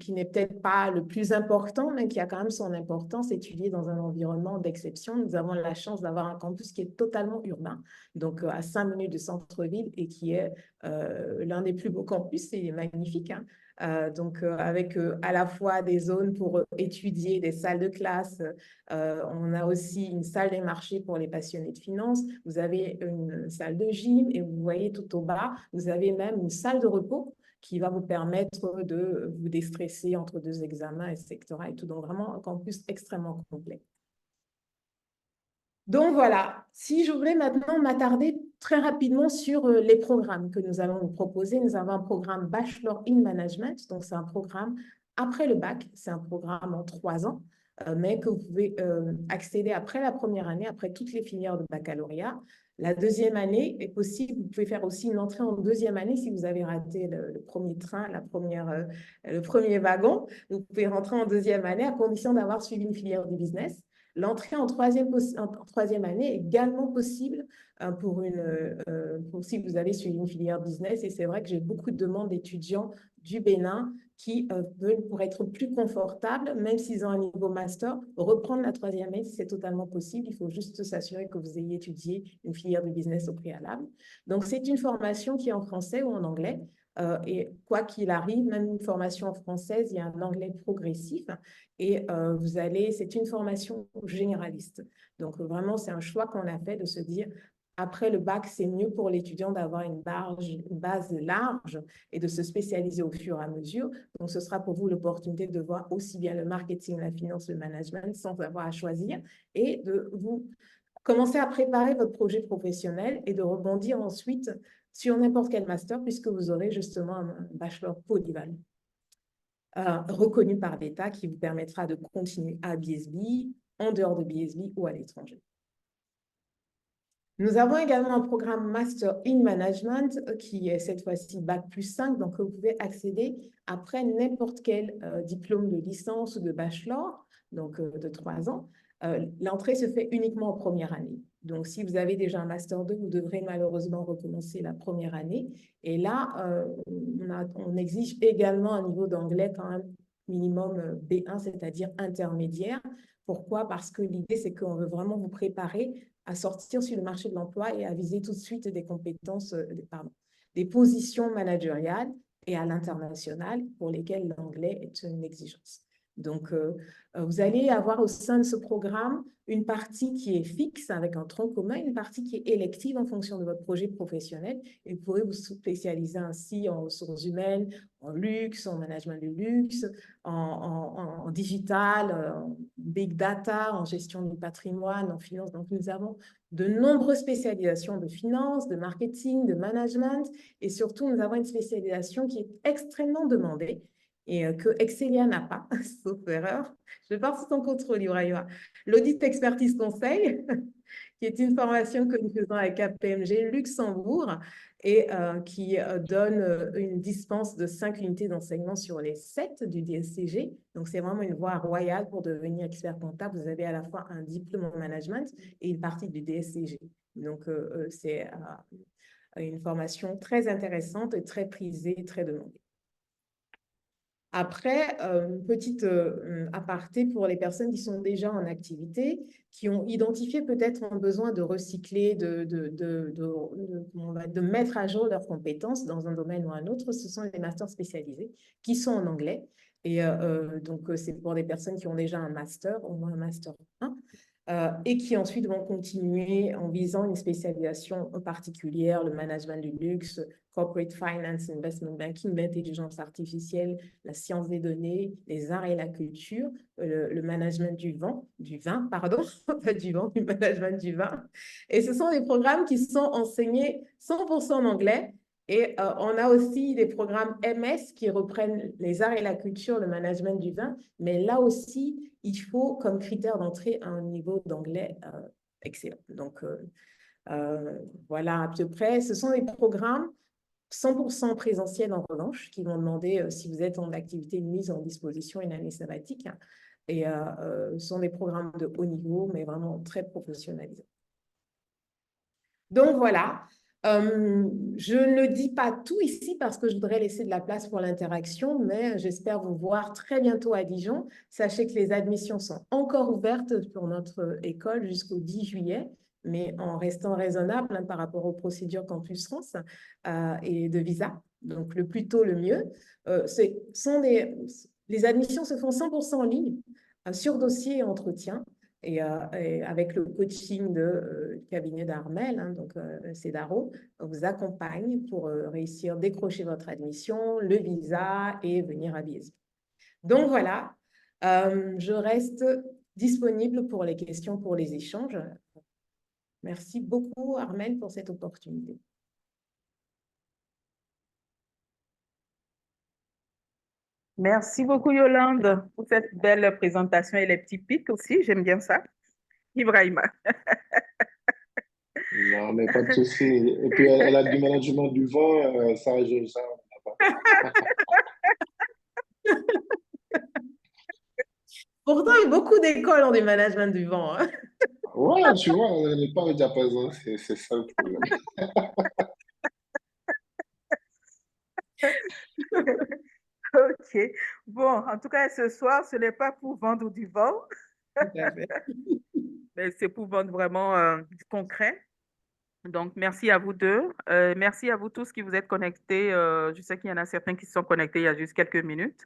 qui n'est peut-être pas le plus important, mais qui a quand même son importance, étudier dans un environnement d'exception. Nous avons la chance d'avoir un campus qui est totalement urbain, donc à 5 minutes du centre-ville et qui est l'un des plus beaux campus, c'est magnifique. Hein. Donc, avec à la fois des zones pour étudier, des salles de classe, on a aussi une salle des marchés pour les passionnés de finance, vous avez une salle de gym et vous voyez tout au bas, vous avez même une salle de repos qui va vous permettre de vous déstresser entre 2 examens, etc. Et tout. Donc, vraiment un campus extrêmement complet. Donc, voilà. Si je voulais maintenant m'attarder très rapidement sur les programmes que nous allons vous proposer. Nous avons un programme Bachelor in Management. Donc, c'est un programme après le bac. C'est un programme en 3 ans, mais que vous pouvez accéder après la première année, après toutes les filières de baccalauréat. La 2e année est possible. Vous pouvez faire aussi une entrée en 2e année si vous avez raté le premier train, le premier wagon. Vous pouvez rentrer en 2e année à condition d'avoir suivi une filière du business. L'entrée en 3e année est également possible pour si vous avez suivi une filière business. Et c'est vrai que j'ai beaucoup de demandes d'étudiants du Bénin qui veulent, pour être plus confortables, même s'ils ont un niveau master, reprendre la 3e année, c'est totalement possible. Il faut juste s'assurer que vous ayez étudié une filière de business au préalable. Donc, c'est une formation qui est en français ou en anglais. Et quoi qu'il arrive, même une formation en française, il y a un anglais progressif. Et c'est une formation généraliste. Donc, vraiment, c'est un choix qu'on a fait de se dire, après le bac, c'est mieux pour l'étudiant d'avoir une base large et de se spécialiser au fur et à mesure. Donc, ce sera pour vous l'opportunité de voir aussi bien le marketing, la finance, le management sans avoir à choisir et de vous commencer à préparer votre projet professionnel et de rebondir ensuite sur n'importe quel master puisque vous aurez justement un bachelor polyvalent reconnu par l'État qui vous permettra de continuer à BSB, en dehors de BSB ou à l'étranger. Nous avons également un programme Master in Management qui est cette fois-ci Bac+5, donc vous pouvez accéder après n'importe quel diplôme de licence ou de bachelor, donc de 3 ans. L'entrée se fait uniquement en première année. Donc, si vous avez déjà un Master 2, vous devrez malheureusement recommencer la première année. Et là, on exige également un niveau d'anglais quand même minimum B1, c'est-à-dire intermédiaire. Pourquoi? Parce que l'idée, c'est qu'on veut vraiment vous préparer à sortir sur le marché de l'emploi et à viser tout de suite des compétences, des positions managériales et à l'international pour lesquelles l'anglais est une exigence. Donc, vous allez avoir au sein de ce programme une partie qui est fixe avec un tronc commun, une partie qui est élective en fonction de votre projet professionnel et vous pourrez vous spécialiser ainsi en ressources humaines, en luxe, en management du luxe, en digital, en big data, en gestion du patrimoine, en finance. Donc, nous avons de nombreuses spécialisations de finance, de marketing, de management et surtout, nous avons une spécialisation qui est extrêmement demandée et que Excelia n'a pas, sauf erreur. Je vais sous ton contrôle, Ibrahima. L'audit expertise conseil, qui est une formation que nous faisons avec KPMG Luxembourg et qui donne une dispense de 5 unités d'enseignement sur les 7 du DSCG. Donc, c'est vraiment une voie royale pour devenir expert comptable. Vous avez à la fois un diplôme en management et une partie du DSCG. Donc, c'est une formation très intéressante et très prisée, très demandée. Après, petite aparté pour les personnes qui sont déjà en activité, qui ont identifié peut-être un besoin de recycler, de mettre à jour leurs compétences dans un domaine ou un autre, ce sont les masters spécialisés qui sont en anglais. Et donc, c'est pour des personnes qui ont déjà un master, au moins un master 1, et qui ensuite vont continuer en visant une spécialisation particulière, le management du luxe, corporate finance, investment banking, l'intelligence artificielle, la science des données, les arts et la culture, le management du vin, pardon, pas du vent, du management du vin. Et ce sont des programmes qui sont enseignés 100% en anglais. Et on a aussi des programmes MS qui reprennent les arts et la culture, le management du vin. Mais là aussi, il faut comme critère d'entrée un niveau d'anglais excellent. Donc, voilà à peu près. Ce sont des programmes 100% présentiels en revanche qui vont demander, si vous êtes en activité, une mise en disposition, une année sabbatique. Et ce sont des programmes de haut niveau, mais vraiment très professionnalisés. Donc, voilà. Je ne dis pas tout ici parce que je voudrais laisser de la place pour l'interaction, mais j'espère vous voir très bientôt à Dijon. Sachez que les admissions sont encore ouvertes pour notre école jusqu'au 10 juillet, mais en restant raisonnable par rapport aux procédures Campus France et de visa. Donc, le plus tôt, le mieux. Les admissions se font 100% en ligne, sur dossier et entretien. Et avec le coaching du cabinet d'Armel, hein, donc Cedaro, on vous accompagne pour réussir, décrocher votre admission, le visa et venir à BSB. Donc voilà, je reste disponible pour les questions, pour les échanges. Merci beaucoup, Armel, pour cette opportunité. Merci beaucoup, Yolande, pour cette belle présentation et les petits pics aussi. J'aime bien ça. Ibrahima. Non, mais pas de souci. Et puis, elle a du management du vent, ça, ça, Pourtant, il y a beaucoup d'écoles en du management du vent. Hein. ouais, tu vois, elle n'est pas au diapason, c'est ça le problème. OK. Bon, en tout cas, ce soir, ce n'est pas pour vendre du vent, Tout à fait. mais c'est pour vendre vraiment du concret. Donc, merci à vous deux. Merci à vous tous qui vous êtes connectés. Je sais qu'il y en a certains qui se sont connectés il y a juste quelques minutes,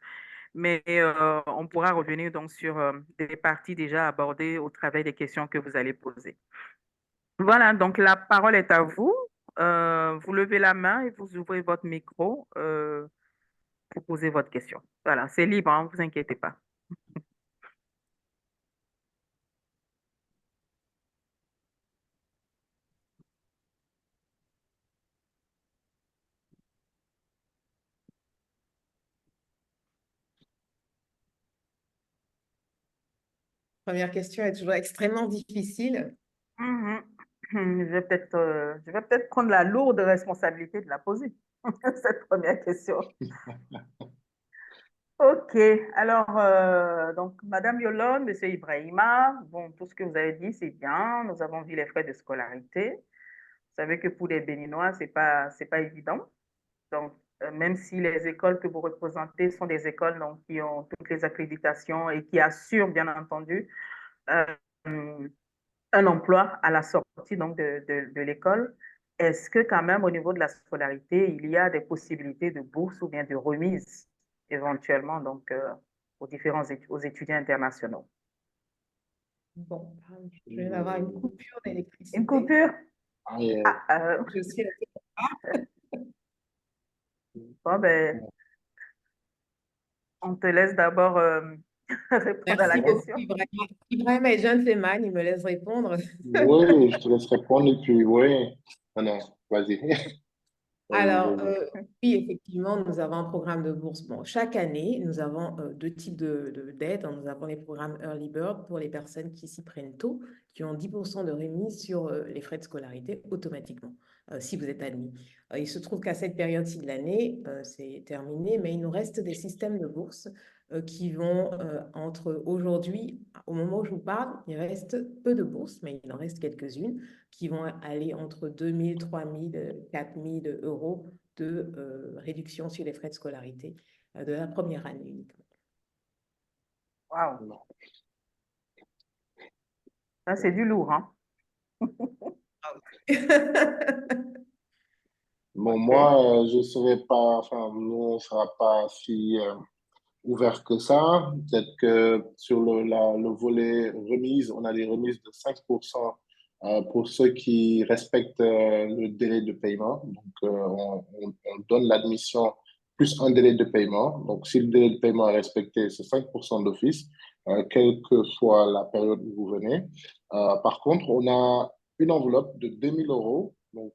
mais on pourra revenir donc sur des parties déjà abordées au travers des questions que vous allez poser. Voilà, donc la parole est à vous. Vous levez la main et vous ouvrez votre micro pour poser votre question. Voilà, c'est libre, ne vous inquiétez pas. Première question est toujours extrêmement difficile. Mhm. Je vais peut-être prendre la lourde responsabilité de la poser, cette première question. OK. Alors, donc, Madame Yolande, Monsieur Ibrahima, bon, tout ce que vous avez dit, c'est bien. Nous avons vu les frais de scolarité. Vous savez que pour les Béninois, c'est pas évident. Donc, même si les écoles que vous représentez sont des écoles donc, qui ont toutes les accréditations et qui assurent, bien entendu, euh, un emploi à la sortie donc, de l'école, est-ce que quand même au niveau de la scolarité, il y a des possibilités de bourse ou bien de remise éventuellement donc, aux étudiants internationaux? Bon, je viens d'avoir une coupure Une d'électricité. coupure? Ah, Je suis Bon, ben, on te laisse d'abord répondre à la Merci beaucoup, question. Ibrahim. Ibrahim est gentleman, il me laisse répondre. oui, je te laisse répondre et puis, oui. Ah non, vas-y. Vas-y, Alors, vas-y. oui, effectivement, nous avons un programme de bourse. Bon, chaque année, nous avons deux types d'aides. Nous avons les programmes Early Bird pour les personnes qui s'y prennent tôt, qui ont 10% de remise sur les frais de scolarité automatiquement, si vous êtes admis. Il se trouve qu'à cette période-ci de l'année, c'est terminé, mais il nous reste des systèmes de bourse qui vont entre aujourd'hui, au moment où je vous parle, il reste peu de bourses, mais il en reste quelques-unes qui vont aller entre 2 000, 3 000, 4 000 euros de réduction sur les frais de scolarité de la première année uniquement. Waouh, ça c'est du lourd, hein? Bon, OK. moi, je ne serai pas, enfin, nous, on ne sera pas si ouvert que ça. Peut-être que sur le volet remise, on a des remises de 5% pour ceux qui respectent le délai de paiement. Donc, on donne l'admission plus un délai de paiement. Donc, si le délai de paiement est respecté, c'est 5% d'office, quelle que soit la période où vous venez. Par contre, on a une enveloppe de 2 000 euros, donc,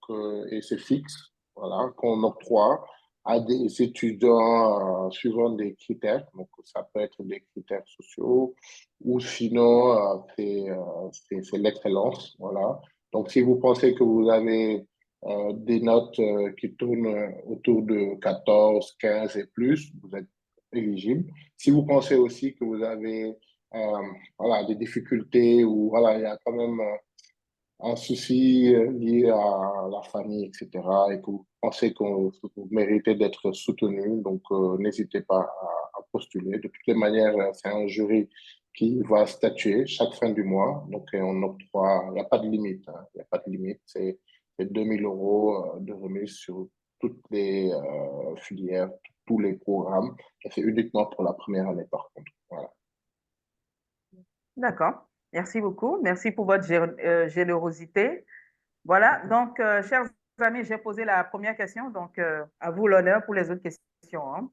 et c'est fixe, voilà, qu'on octroie à des étudiants suivant des critères. Donc, ça peut être des critères sociaux ou sinon, c'est l'excellence. Voilà. Donc, si vous pensez que vous avez des notes qui tournent autour de 14, 15 et plus, vous êtes éligible. Si vous pensez aussi que vous avez voilà, des difficultés ou voilà, il y a quand même un souci lié à la famille, etc., et que vous pensez que vous méritez d'être soutenu, donc n'hésitez pas à postuler. De toutes les manières, c'est un jury qui va statuer chaque fin du mois, donc on octroie, il n'y a pas de limite, hein, il n'y a pas de limite, c'est 2 000 euros de remise sur toutes les filières, tous les programmes, et c'est uniquement pour la première année par contre. Voilà. D'accord. Merci beaucoup. Merci pour votre générosité. Voilà. Donc, chers amis, j'ai posé la première question. Donc, à vous l'honneur pour les autres questions, hein.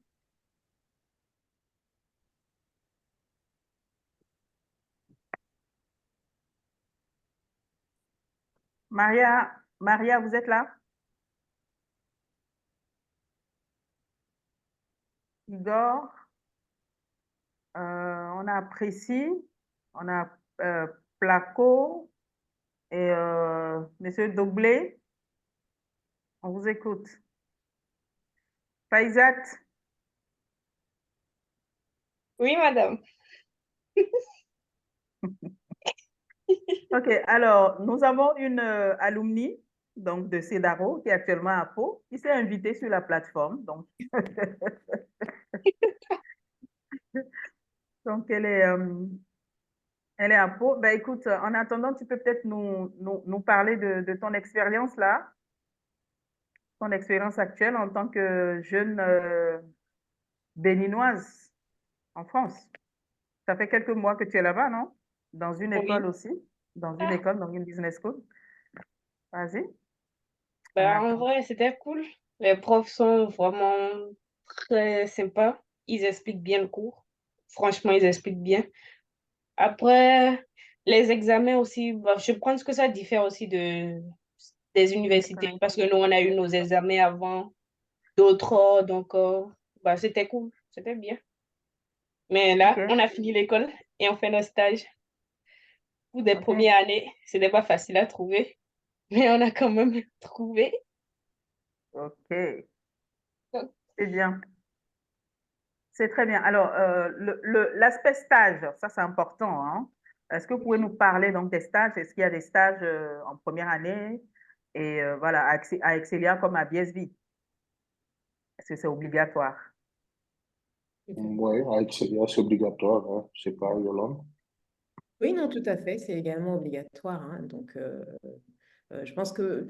Maria, vous êtes là? Igor, on a Précis, on a Placo et Monsieur Doblé. On vous écoute. Faisat. Oui, madame. OK, alors, nous avons une alumni donc, de CEDARO qui est actuellement à Pau, qui s'est invitée sur la plateforme. Donc, donc elle est à Pau. Ben, écoute, en attendant, tu peux peut-être nous parler de ton expérience là, ton expérience actuelle en tant que jeune béninoise en France. Ça fait quelques mois que tu es là-bas, non? Dans une école Oui. aussi, dans une école, dans une business school. Vas-y. Bah, en D'accord. vrai, c'était cool. Les profs sont vraiment très sympas. Ils expliquent bien le cours. Franchement, ils expliquent bien. Après, les examens aussi, bah, je pense que ça diffère aussi des universités parce que nous, on a eu nos examens avant d'autres. Donc, bah, c'était cool. C'était bien. Mais là, OK. on a fini l'école et on fait nos stages. Pour des OK. premières années, ce n'était pas facile à trouver, mais on a quand même trouvé. OK. Donc, C'est bien. C'est très bien. Alors, l'aspect stage, ça c'est important, hein. Est-ce que vous pouvez nous parler donc des stages? Est-ce qu'il y a des stages en première année et voilà, à Excelia comme à BSB? Est-ce que c'est obligatoire? Oui, avec c'est obligatoire, hein. Je sais pas, Yolande. Oui, non, tout à fait, c'est également obligatoire, hein. Donc, je pense que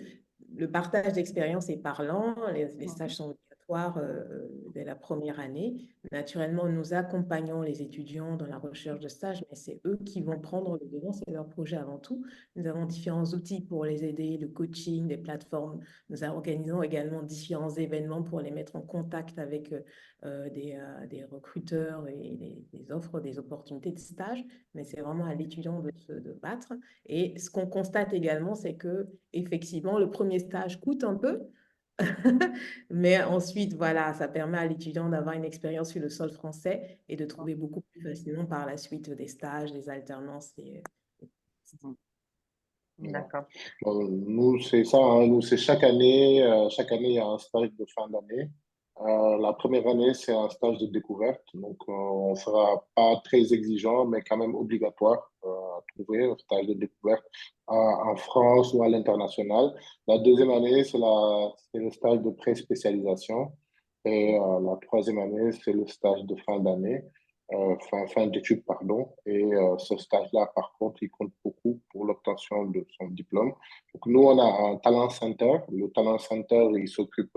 le partage d'expérience est parlant, les stages sont obligatoires dès la première année. Naturellement, nous accompagnons les étudiants dans la recherche de stages, mais c'est eux qui vont prendre le devant, c'est leur projet avant tout. Nous avons différents outils pour les aider, le coaching, des plateformes. Nous organisons également différents événements pour les mettre en contact avec des recruteurs et des offres, des opportunités de stage, mais c'est vraiment à l'étudiant de battre. Et ce qu'on constate également, c'est que effectivement, le premier stage coûte un peu, mais ensuite, voilà, ça permet à l'étudiant d'avoir une expérience sur le sol français et de trouver beaucoup plus facilement par la suite des stages, des alternances. Non. D'accord. Nous, c'est ça, hein. Nous, c'est chaque année, il y a un stage de fin d'année. La première année, c'est un stage de découverte. Donc, on ne sera pas très exigeant, mais quand même obligatoire à trouver un stage de découverte en France ou à l'international. La deuxième année, c'est le stage de pré-spécialisation. Et la troisième année, c'est le stage de fin d'année, fin d'études, pardon. Et ce stage-là, par contre, il compte beaucoup pour l'obtention de son diplôme. Donc, nous, on a un Talent Center. Le Talent Center, il s'occupe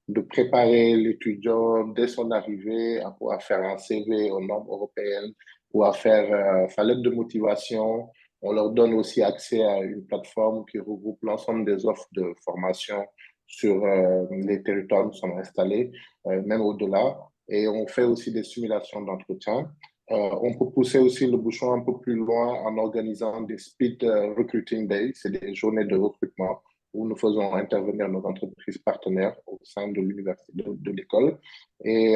de préparer l'étudiant dès son arrivée à pouvoir faire un CV aux normes européennes ou à faire sa lettre de motivation. On leur donne aussi accès à une plateforme qui regroupe l'ensemble des offres de formation sur les territoires où nous sommes installés, même au-delà. Et on fait aussi des simulations d'entretien. On peut pousser aussi le bouchon un peu plus loin en organisant des speed recruiting days, c'est des journées de recrutement où nous faisons intervenir nos entreprises partenaires au sein de l'université, de l'école. Et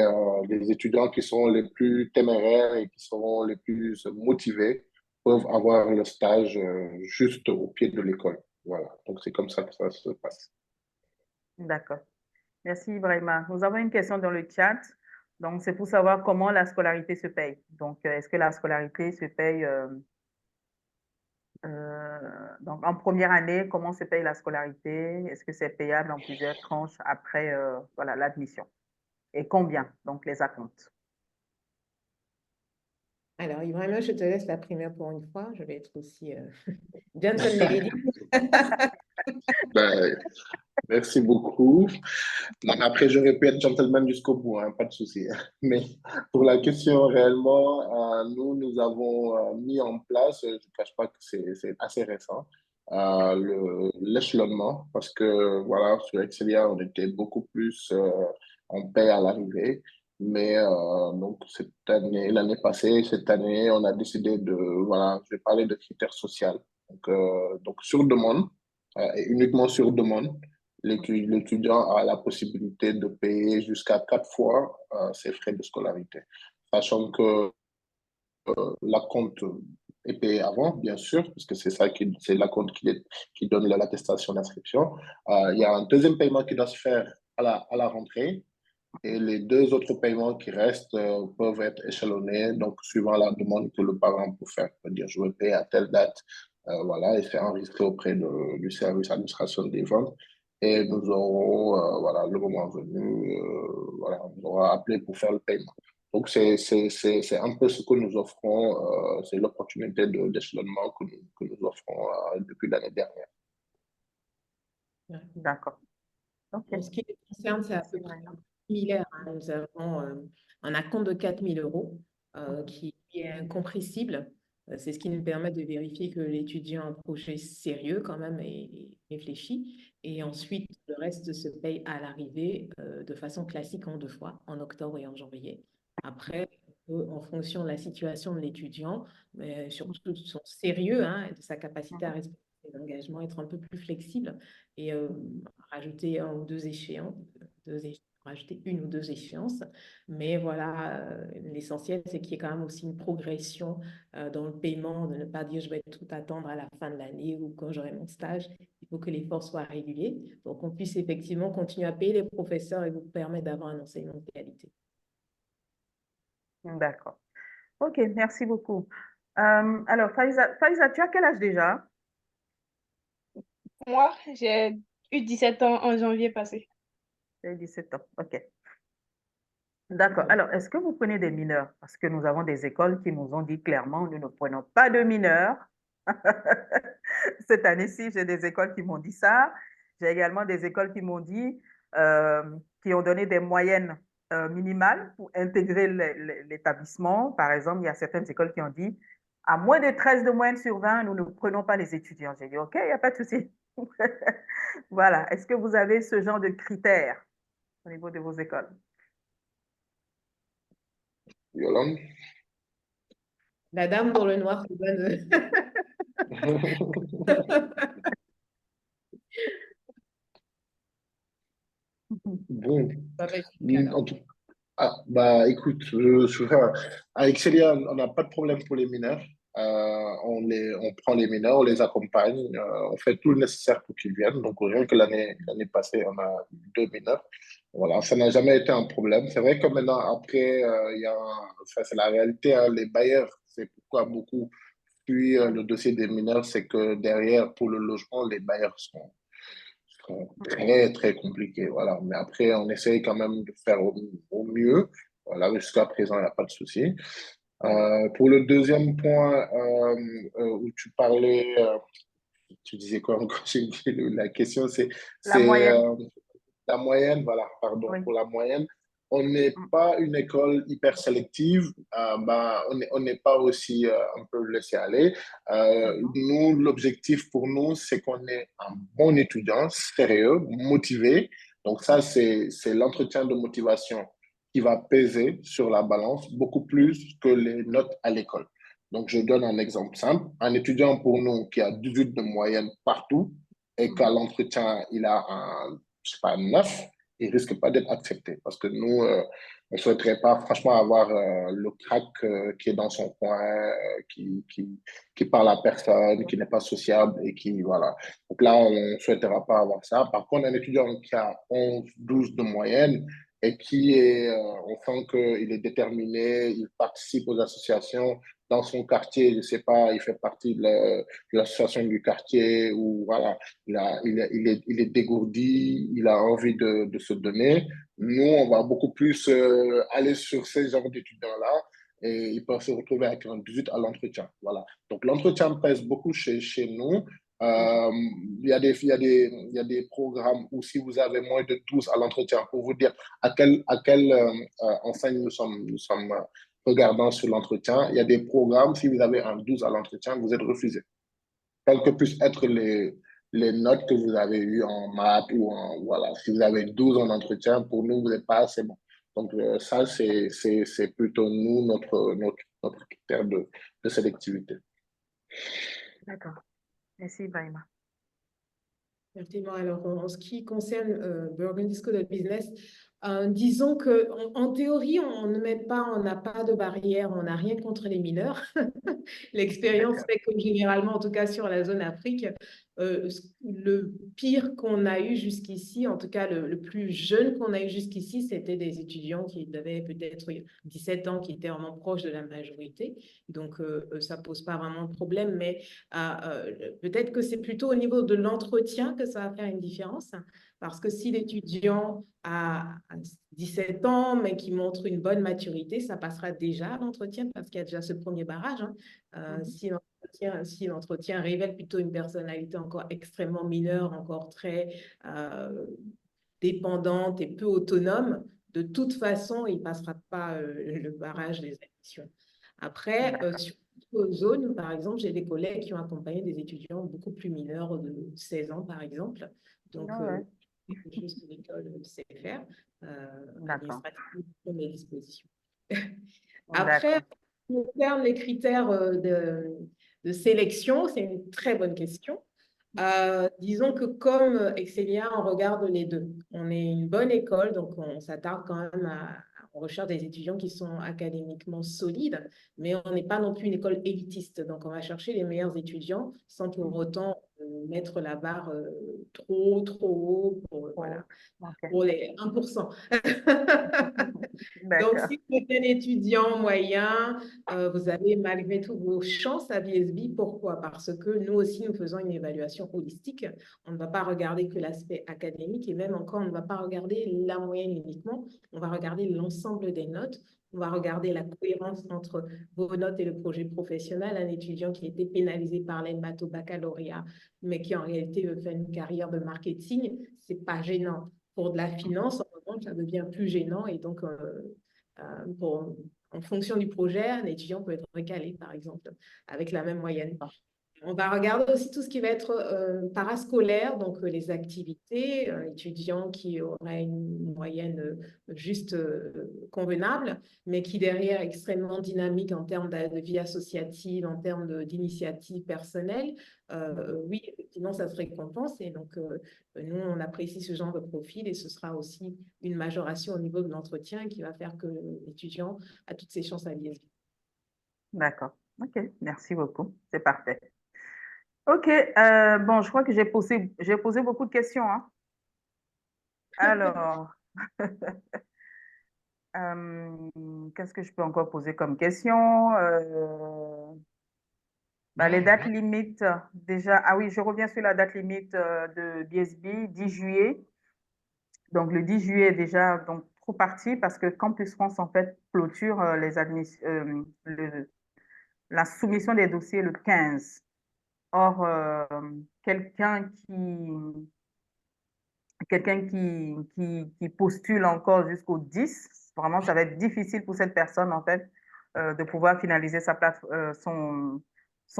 les étudiants qui sont les plus téméraires et qui seront les plus motivés peuvent avoir le stage juste au pied de l'école. Voilà, donc c'est comme ça que ça se passe. D'accord. Merci, Ibrahima. Nous avons une question dans le chat. Donc, c'est pour savoir comment la scolarité se paye. Donc, est-ce que la scolarité se paye donc en première année, comment se paye la scolarité? Est-ce que c'est payable en plusieurs tranches après voilà, l'admission? Et combien? Donc, les acomptes. Alors, Ibrahima, je te laisse la première pour une fois. Je vais être aussi gentle lady. Ben, merci beaucoup. Non, mais après, j'aurais pu être gentleman jusqu'au bout, hein, pas de souci. Mais pour la question réellement, nous avons mis en place, je ne cache pas que c'est assez récent, l'échelonnement, parce que voilà, sur Excelia, on était beaucoup plus en paix à l'arrivée. Mais donc, cette année, l'année passée, cette année, on a décidé de, voilà, je vais parler de critères sociaux. Donc sur demande, et uniquement sur demande. L'étudiant a la possibilité de payer jusqu'à 4 fois ses frais de scolarité. Sachant que l'acompte est payé avant, bien sûr, parce que c'est l'acompte qui donne l'attestation d'inscription. Il y a un deuxième paiement qui doit se faire à la rentrée. Et les deux autres paiements qui restent peuvent être échelonnés, donc suivant la demande que le parent peut faire. On peut dire, je veux payer à telle date, voilà, et c'est enregistré auprès du service d'administration des ventes. Et nous aurons, voilà, le moment venu, voilà, on aura appelé pour faire le paiement. Donc, c'est un peu ce que nous offrons, c'est l'opportunité d'échelonnement que nous offrons depuis l'année dernière. D'accord. OK. En ce qui nous concerne, c'est à peu près similaire, hein. Nous avons un acompte de 4 000 € qui est incompressible. C'est ce qui nous permet de vérifier que l'étudiant a un projet sérieux quand même et réfléchi. Et ensuite, le reste se paye à l'arrivée de façon classique en 2 fois, en octobre et en janvier. Après, en fonction de la situation de l'étudiant, mais surtout de son sérieux hein, et de sa capacité à respecter ses engagements, être un peu plus flexible et rajouter un ou deux échéances, rajouter une ou deux échéances. Mais voilà, l'essentiel, c'est qu'il y ait quand même aussi une progression dans le paiement, de ne pas dire je vais tout attendre à la fin de l'année ou quand j'aurai mon stage. Il faut que l'effort soit régulier pour qu'on puisse effectivement continuer à payer les professeurs et vous permettre d'avoir un enseignement de qualité. D'accord. OK, merci beaucoup. Alors, Faiza, tu as quel âge déjà? Moi, j'ai eu 17 ans en janvier passé. Tu as 17 ans. OK. D'accord. Alors, est-ce que vous prenez des mineurs? Parce que nous avons des écoles qui nous ont dit clairement, nous ne prenons pas de mineurs. Cette année-ci, j'ai des écoles qui m'ont dit ça. J'ai également des écoles qui m'ont dit, qui ont donné des moyennes minimales pour intégrer l'établissement. Par exemple, il y a certaines écoles qui ont dit, à moins de 13 de moyenne sur 20, nous ne prenons pas les étudiants. J'ai dit, OK, il n'y a pas de souci. Voilà. Est-ce que vous avez ce genre de critères au niveau de vos écoles? Yolande? La dame dans le noir te donne. Bon, Ça va expliquer alors. en tout bah écoute, avec Célia, on n'a pas de problème pour les mineurs. On prend les mineurs, on les accompagne, on fait tout le nécessaire pour qu'ils viennent. Donc rien que l'année passée, on a eu 2 mineurs. Voilà, ça n'a jamais été un problème. C'est vrai que maintenant, après, ça c'est la réalité, hein, les bailleurs, c'est pourquoi beaucoup fuient le dossier des mineurs, c'est que derrière, pour le logement, les bailleurs sont très, très compliqués. Voilà. Mais après, on essaye quand même de faire au mieux. Voilà, jusqu'à présent, il n'y a pas de souci. Pour le deuxième point où tu parlais, tu disais quoi encore? La question, La c'est moyenne, la moyenne, voilà, pardon, oui. pour la moyenne. On n'est pas une école hyper sélective, bah, on n'est pas aussi un peu laissé aller. Nous, l'objectif pour nous, c'est qu'on ait un bon étudiant, sérieux, motivé. Donc ça, c'est l'entretien de motivation qui va peser sur la balance beaucoup plus que les notes à l'école. Donc, je donne un exemple simple. Un étudiant pour nous qui a 18 de moyenne partout et qu'à l'entretien, il a un, je sais pas, 9, il risque pas d'être accepté parce que nous, on souhaiterait pas franchement avoir le crack qui est dans son coin, qui parle à personne, qui n'est pas sociable et qui, voilà. Donc là, on ne souhaitera pas avoir ça. Par contre, un étudiant qui a 11, 12 de moyenne et qui est, on sent qu'il est déterminé, il participe aux associations dans son quartier, je sais pas, il fait partie de l'association du quartier ou voilà, il est dégourdi, il a envie de se donner. Nous, on va beaucoup plus aller sur ces genres d'étudiants-là et ils peuvent se retrouver avec un 18 à l'entretien. Voilà. Donc, l'entretien pèse beaucoup chez nous. Il y a des programmes où si vous avez moins de 12 à l'entretien, pour vous dire à quelle enseigne nous sommes regardant sur l'entretien, il y a des programmes, si vous avez un 12 à l'entretien, vous êtes refusé. Quelles que puissent être les notes que vous avez eues en maths ou en, voilà, si vous avez 12 en entretien, pour nous, vous n'êtes pas assez bon. Donc, ça, c'est plutôt nous, notre critère de sélectivité. D'accord. Merci, Ibrahima. Effectivement, alors en ce qui concerne Burgundy School of Business, disons que en théorie, on ne met pas, on n'a pas de barrière, on n'a rien contre les mineurs. L'expérience fait que généralement, en tout cas sur la zone Afrique, le pire qu'on a eu jusqu'ici, en tout cas le plus jeune qu'on a eu jusqu'ici, c'était des étudiants qui avaient peut-être 17 ans, qui étaient vraiment proches de la majorité. Donc, ça ne pose pas vraiment de problème, mais peut-être que c'est plutôt au niveau de l'entretien que ça va faire une différence. Parce que si l'étudiant a 17 ans, mais qui montre une bonne maturité, ça passera déjà à l'entretien parce qu'il y a déjà ce premier barrage. Si l'entretien révèle plutôt une personnalité encore extrêmement mineure, encore très dépendante et peu autonome, de toute façon, il ne passera pas le barrage des admissions. Après, d'autres zones, par exemple, j'ai des collègues qui ont accompagné des étudiants beaucoup plus mineurs de 16 ans, par exemple. Donc, Ah ouais, c'est quelque chose que l'école sait faire. d'accord, Administrativement, à mes dispositions. Après, d'accord. en concerne les critères de sélection, c'est une très bonne question. Disons que comme Excelia, on regarde les deux. On est une bonne école, donc on s'attarde quand même on recherche des étudiants qui sont académiquement solides, mais on n'est pas non plus une école élitiste. Donc on va chercher les meilleurs étudiants sans pour autant mettre la barre trop haut pour, Oh, voilà, ok. pour les 1%. Donc, D'accord, si vous êtes un étudiant moyen, vous avez malgré tout vos chances à BSB. Pourquoi? Parce que nous aussi, nous faisons une évaluation holistique. On ne va pas regarder que l'aspect académique et même encore, on ne va pas regarder la moyenne uniquement. On va regarder l'ensemble des notes. On va regarder la cohérence entre vos notes et le projet professionnel. Un étudiant qui a été pénalisé par l'ENMAT au baccalauréat, mais qui en réalité veut faire une carrière de marketing, c'est pas gênant. Pour de la finance, en revanche, ça devient plus gênant et donc en fonction du projet, un étudiant peut être recalé, par exemple, avec la même moyenne. On va regarder aussi tout ce qui va être parascolaire, donc les activités, un étudiant qui aurait une moyenne juste convenable, mais qui derrière est extrêmement dynamique en termes de vie associative, en termes d'initiative personnelle. Oui, effectivement, ça se récompense. Et donc, nous, on apprécie ce genre de profil et ce sera aussi une majoration au niveau de l'entretien qui va faire que l'étudiant a toutes ses chances à l'ISB. d'accord. Ok, merci beaucoup. C'est parfait. Ok, bon, je crois que j'ai posé beaucoup de questions, hein. Alors, qu'est-ce que je peux encore poser comme question? Bah, les dates limites, déjà, ah oui, je reviens sur la date limite de BSB, 10 juillet. Donc, le 10 juillet est déjà donc, trop parti parce que Campus France, en fait, clôture la soumission des dossiers le 15. Or, quelqu'un qui postule encore jusqu'au 10, vraiment, ça va être difficile pour cette personne, en fait, de pouvoir finaliser son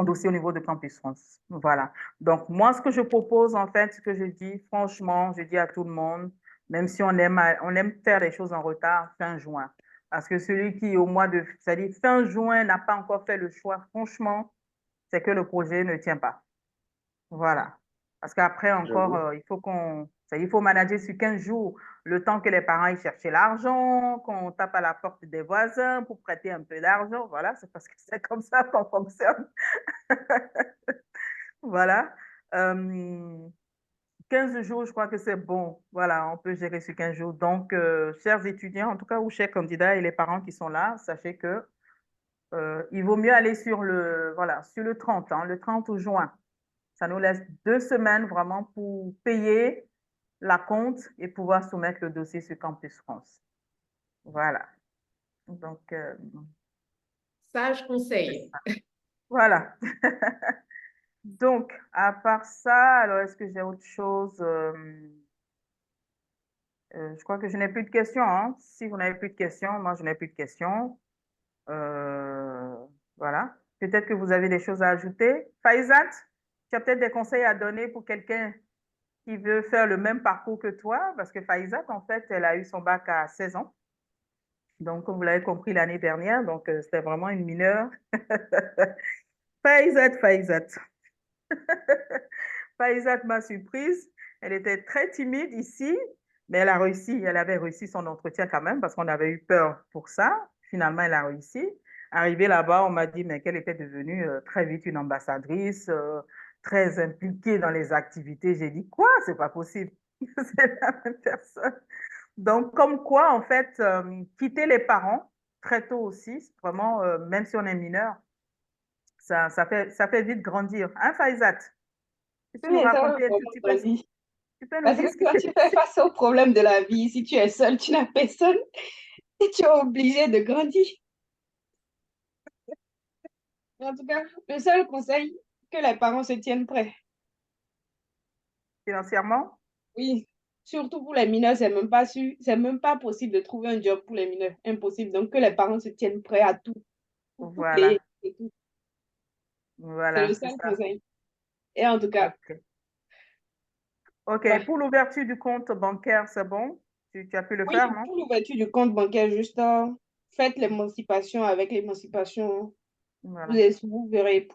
dossier au niveau de Campus France. Voilà. Donc, moi, ce que je propose, en fait, ce que je dis, franchement, je dis à tout le monde, même si on aime faire les choses en retard, fin juin. Parce que celui qui, c'est-à-dire fin juin, n'a pas encore fait le choix, franchement, c'est que le projet ne tient pas. Voilà. Parce qu'après encore, J'avoue. il faut manager sur 15 jours, le temps que les parents aillent chercher l'argent, qu'on tape à la porte des voisins pour prêter un peu d'argent. Voilà, c'est parce que c'est comme ça qu'on fonctionne. Voilà. Euh, 15 jours, je crois que c'est bon. Voilà, on peut gérer sur 15 jours. Donc, chers étudiants, en tout cas, ou chers candidats et les parents qui sont là, sachez que il vaut mieux aller sur le 30, hein, le 30 juin. Ça nous laisse 2 semaines vraiment pour payer la compte et pouvoir soumettre le dossier sur Campus France. Voilà. Donc, Sage conseil. voilà. Donc, à part ça, alors est-ce que j'ai autre chose? Je crois que je n'ai plus de questions, hein. Si vous n'avez plus de questions, moi, je n'ai plus de questions. Euh, voilà. Peut-être que vous avez des choses à ajouter. Faïzat, tu as peut-être des conseils à donner pour quelqu'un qui veut faire le même parcours que toi, parce que Faïzat, en fait, elle a eu son bac à 16 ans. Donc, comme vous l'avez compris l'année dernière, donc c'était vraiment une mineure. Faïzat. Faïzat m'a surprise. Elle était très timide ici, mais elle avait réussi son entretien quand même, parce qu'on avait eu peur pour ça. Finalement, elle a réussi. Arrivée là-bas, on m'a dit mais qu'elle était devenue très vite une ambassadrice, très impliquée dans les activités. J'ai dit quoi? C'est pas possible. C'est la même personne. Donc, comme quoi, en fait, quitter les parents très tôt aussi, vraiment, même si on est mineur, ça fait vite grandir. Hein, Faïzat? Tu peux nous Oui, ça va raconter un tout vraiment petit peu, grandir. tu peux nous Parce dire ce que qui quand s'est tu fais passé? face aux problèmes de la vie, si tu es seul, tu n'as personne et tu es obligé de grandir. En tout cas, le seul conseil, que les parents se tiennent prêts. Financièrement? Oui, surtout pour les mineurs, c'est même pas possible de trouver un job pour les mineurs. Impossible. Donc, que les parents se tiennent prêts à tout, pour tout payer Voilà. et tout. C'est le Voilà, c'est seul ça. conseil. Et en tout cas, OK. OK. ouais. Pour l'ouverture du compte bancaire, c'est bon? Tu as pu le faire, Oui, non? pour l'ouverture du compte bancaire, juste faites l'émancipation. Avec l'émancipation, Voilà. vous verrez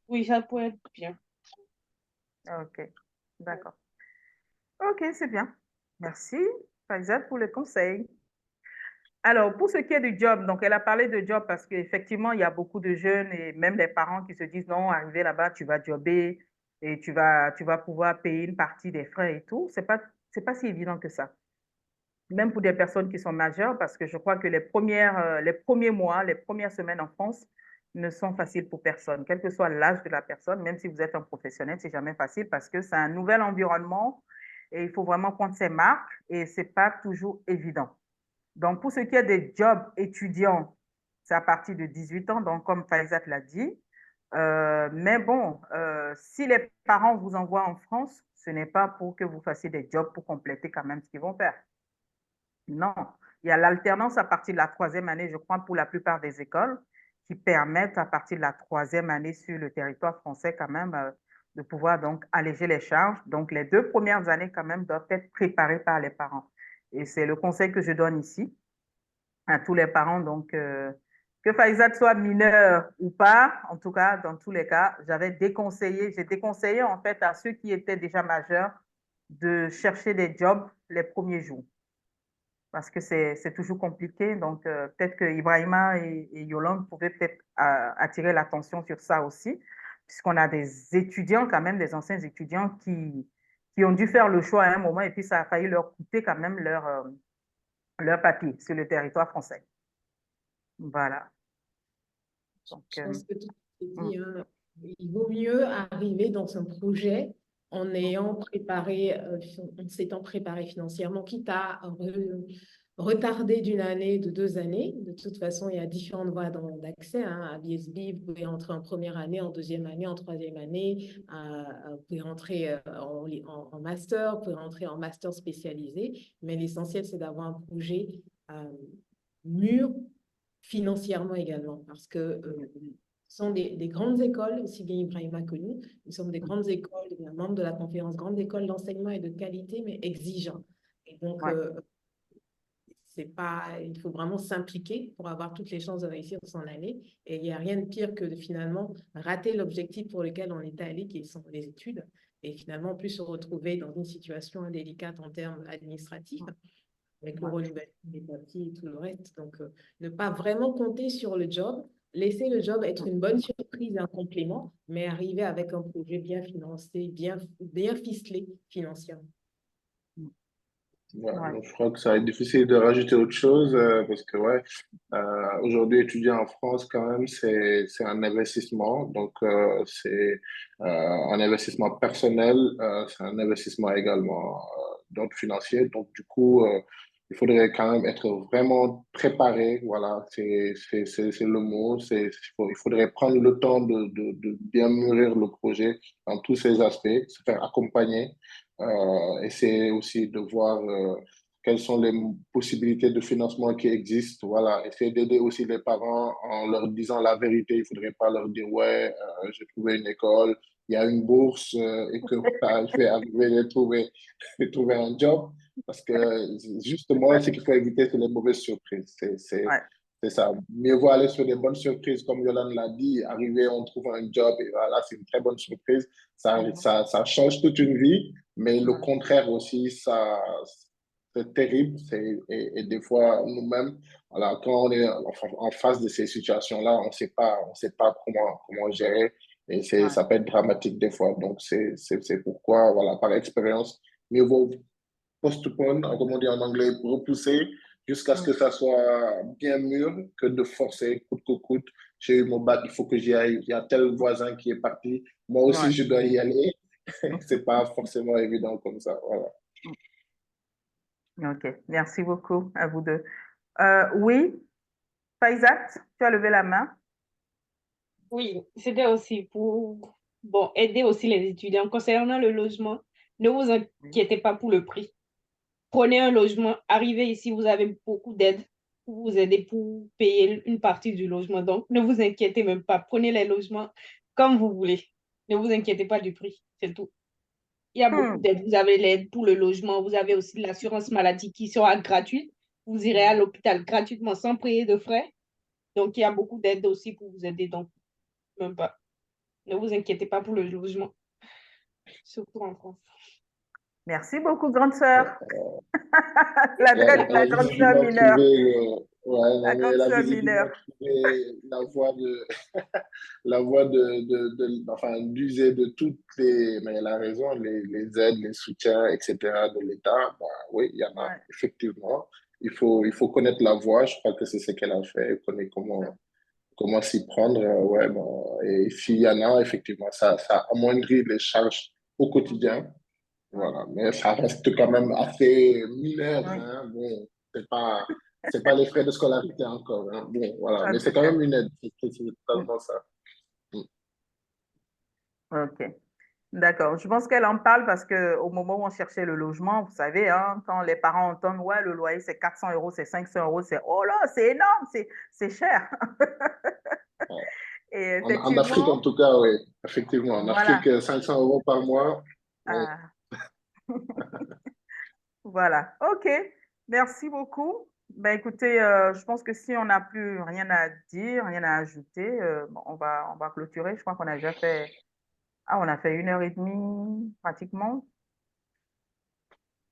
oui, ça pourrait être bien. OK. D'accord. OK, c'est bien. Merci, Faisal, pour le conseil. Alors, pour ce qui est du job, donc elle a parlé de job parce qu'effectivement, il y a beaucoup de jeunes et même les parents qui se disent non, arrivé là-bas, tu vas jobber et tu vas pouvoir payer une partie des frais et tout. C'est pas si évident que ça. Même pour des personnes qui sont majeures, parce que je crois que les premiers mois, les premières semaines en France ne sont faciles pour personne, quel que soit l'âge de la personne, même si vous êtes un professionnel, c'est jamais facile parce que c'est un nouvel environnement et il faut vraiment prendre ses marques et c'est pas toujours évident. Donc, pour ce qui est des jobs étudiants, c'est à partir de 18 ans, donc comme Faisat l'a dit. Mais bon, si les parents vous envoient en France, ce n'est pas pour que vous fassiez des jobs pour compléter quand même ce qu'ils vont faire. Non, il y a l'alternance à partir de la troisième année, je crois, pour la plupart des écoles, qui permettent à partir de la troisième année sur le territoire français quand même de pouvoir donc alléger les charges. Donc, les 2 premières années quand même doivent être préparées par les parents. Et c'est le conseil que je donne ici à tous les parents. Donc, que Faïzat soit mineur ou pas, en tout cas, dans tous les cas, j'ai déconseillé en fait à ceux qui étaient déjà majeurs de chercher des jobs les premiers jours parce que c'est toujours compliqué. Donc, peut-être que Ibrahima et Yolande pouvaient peut-être attirer l'attention sur ça aussi, puisqu'on a des étudiants, quand même, des anciens étudiants qui ont dû faire le choix à un moment et puis ça a failli leur coûter quand même leur papier sur le territoire français. Voilà. Donc, Je pense que tout est mm, dit, hein. Il vaut mieux arriver dans un projet en ayant préparé, en s'étant préparé financièrement, quitte à retarder d'une année, de 2 années. De toute façon, il y a différentes voies d'accès, hein. À BSB, vous pouvez entrer en première année, en deuxième année, en troisième année. Vous pouvez rentrer en master, vous pouvez rentrer en master spécialisé. Mais l'essentiel, c'est d'avoir un projet mûr financièrement également, parce que ce sont des grandes écoles, aussi bien Ibrahima que nous sommes des grandes écoles, des membres de la conférence Grandes Écoles d'enseignement et de qualité, mais exigeants. Et donc, ouais. c'est pas, il faut vraiment s'impliquer pour avoir toutes les chances de réussir son année. Et il n'y a rien de pire que de finalement rater l'objectif pour lequel on est allé, qui sont les études, et finalement plus se retrouver dans une situation délicate en termes administratifs, avec le renouvellement des papiers et tout le reste. Donc, ne pas vraiment compter sur le job, laisser le job être une bonne surprise, un complément, mais arriver avec un projet bien financé, bien ficelé financièrement. Ouais, Ouais. donc je crois que ça va être difficile de rajouter autre chose parce que ouais, aujourd'hui étudier en France quand même c'est un investissement donc un investissement personnel, c'est un investissement également d'ordre financier donc du coup il faudrait quand même être vraiment préparé, voilà, c'est le mot, il faudrait prendre le temps de bien mûrir le projet dans tous ses aspects, se faire accompagner, essayer aussi de voir quelles sont les possibilités de financement qui existent, voilà, essayer d'aider aussi les parents en leur disant la vérité, il ne faudrait pas leur dire ouais, j'ai trouvé une école, il y a une bourse et que voilà, je vais arriver de trouver un job. Parce que justement, ce qu'il faut éviter, c'est les mauvaises surprises. Ouais. C'est ça. Mieux vaut aller sur des bonnes surprises, comme Yolande l'a dit, arriver, on trouve un job et voilà, c'est une très bonne surprise. Ça change toute une vie, mais le Ouais. contraire aussi, c'est terrible. Et des fois, nous-mêmes, voilà, quand on est en face de ces situations-là, on sait pas comment gérer et Ouais. ça peut être dramatique des fois. Donc, c'est pourquoi, voilà, par expérience, mieux vaut postpone, comme on dit en anglais, repousser jusqu'à ce que ça soit bien mûr que de forcer coûte que coûte. J'ai eu mon bac, il faut que j'y aille. Il y a tel voisin qui est parti. Moi aussi, Ouais. je dois y aller. C'est pas forcément évident comme ça. Voilà. OK. Merci beaucoup à vous deux. Oui, Faisat, tu as levé la main. Oui, c'était aussi pour aider aussi les étudiants. Concernant le logement, ne vous Oui. inquiétez pas pour le prix. Prenez un logement, arrivez ici, vous avez beaucoup d'aide pour vous aider pour payer une partie du logement. Donc, ne vous inquiétez même pas. Prenez les logements comme vous voulez. Ne vous inquiétez pas du prix, c'est tout. Il y a beaucoup Hmm. d'aides. Vous avez l'aide pour le logement, vous avez aussi l'assurance maladie qui sera gratuite. Vous irez à l'hôpital gratuitement sans payer de frais. Donc, il y a beaucoup d'aides aussi pour vous aider. Donc, même pas. Ne vous inquiétez pas pour le logement, surtout en France. Merci beaucoup, grande sœur. Elle La a grande sœur visiblement mineure. trouvé, ouais, La non, mais grande elle a sœur visiblement mineure. trouvé la voie de, la voie enfin, d'user de toutes les, mais elle a raison, les aides, les soutiens, etc. de l'État. Bah, oui, il y en a, Ouais. effectivement. Il faut connaître la voie. Je crois que c'est ce qu'elle a fait. Connaître comment s'y prendre. Ouais, bon. Et s'il y en a, effectivement, ça amoindrit les charges au quotidien. Voilà, mais ça reste quand même assez mineur, Oui, hein. Bon, c'est pas les frais de scolarité encore, hein. Bon, voilà, en mais c'est tout quand cas. même une aide, c'est totalement ça. Mm. OK. D'accord. Je pense qu'elle en parle parce qu'au moment où on cherchait le logement, vous savez, hein, quand les parents entendent, ouais, le loyer, c'est 400 euros, c'est 500 euros, c'est, oh là, c'est énorme, c'est cher. Ouais. Et En Afrique, en effectivement, tout cas, oui, effectivement. En Afrique, voilà. 500 euros par mois, oui. Ah, voilà. OK. Merci beaucoup. Ben, écoutez, je pense que si on n'a plus rien à dire, rien à ajouter, bon, on va clôturer. Je crois qu'on a déjà fait, on a fait 1 heure et demie pratiquement.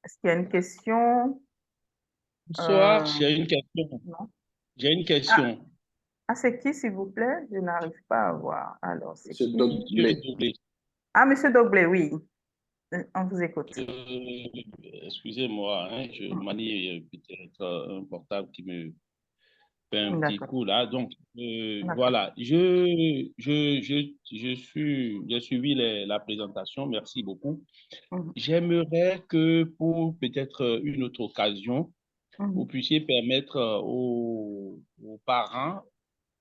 Est-ce qu'il y a une question? Bonsoir, Euh, j'ai une question. non. J'ai une Ah, question. c'est qui, s'il vous plaît? Je n'arrive pas à voir. Alors, c'est Monsieur qui? Monsieur Dogblé. Doublé, Ah, Monsieur Doglé, oui. On vous écoute. excusez-moi, hein, je manie peut-être un portable qui me fait un petit D'accord. coup là. Donc, D'accord. voilà, j'ai suivi la présentation, merci beaucoup. Mhm. J'aimerais que pour peut-être une autre occasion, vous Mhm. puissiez permettre aux parents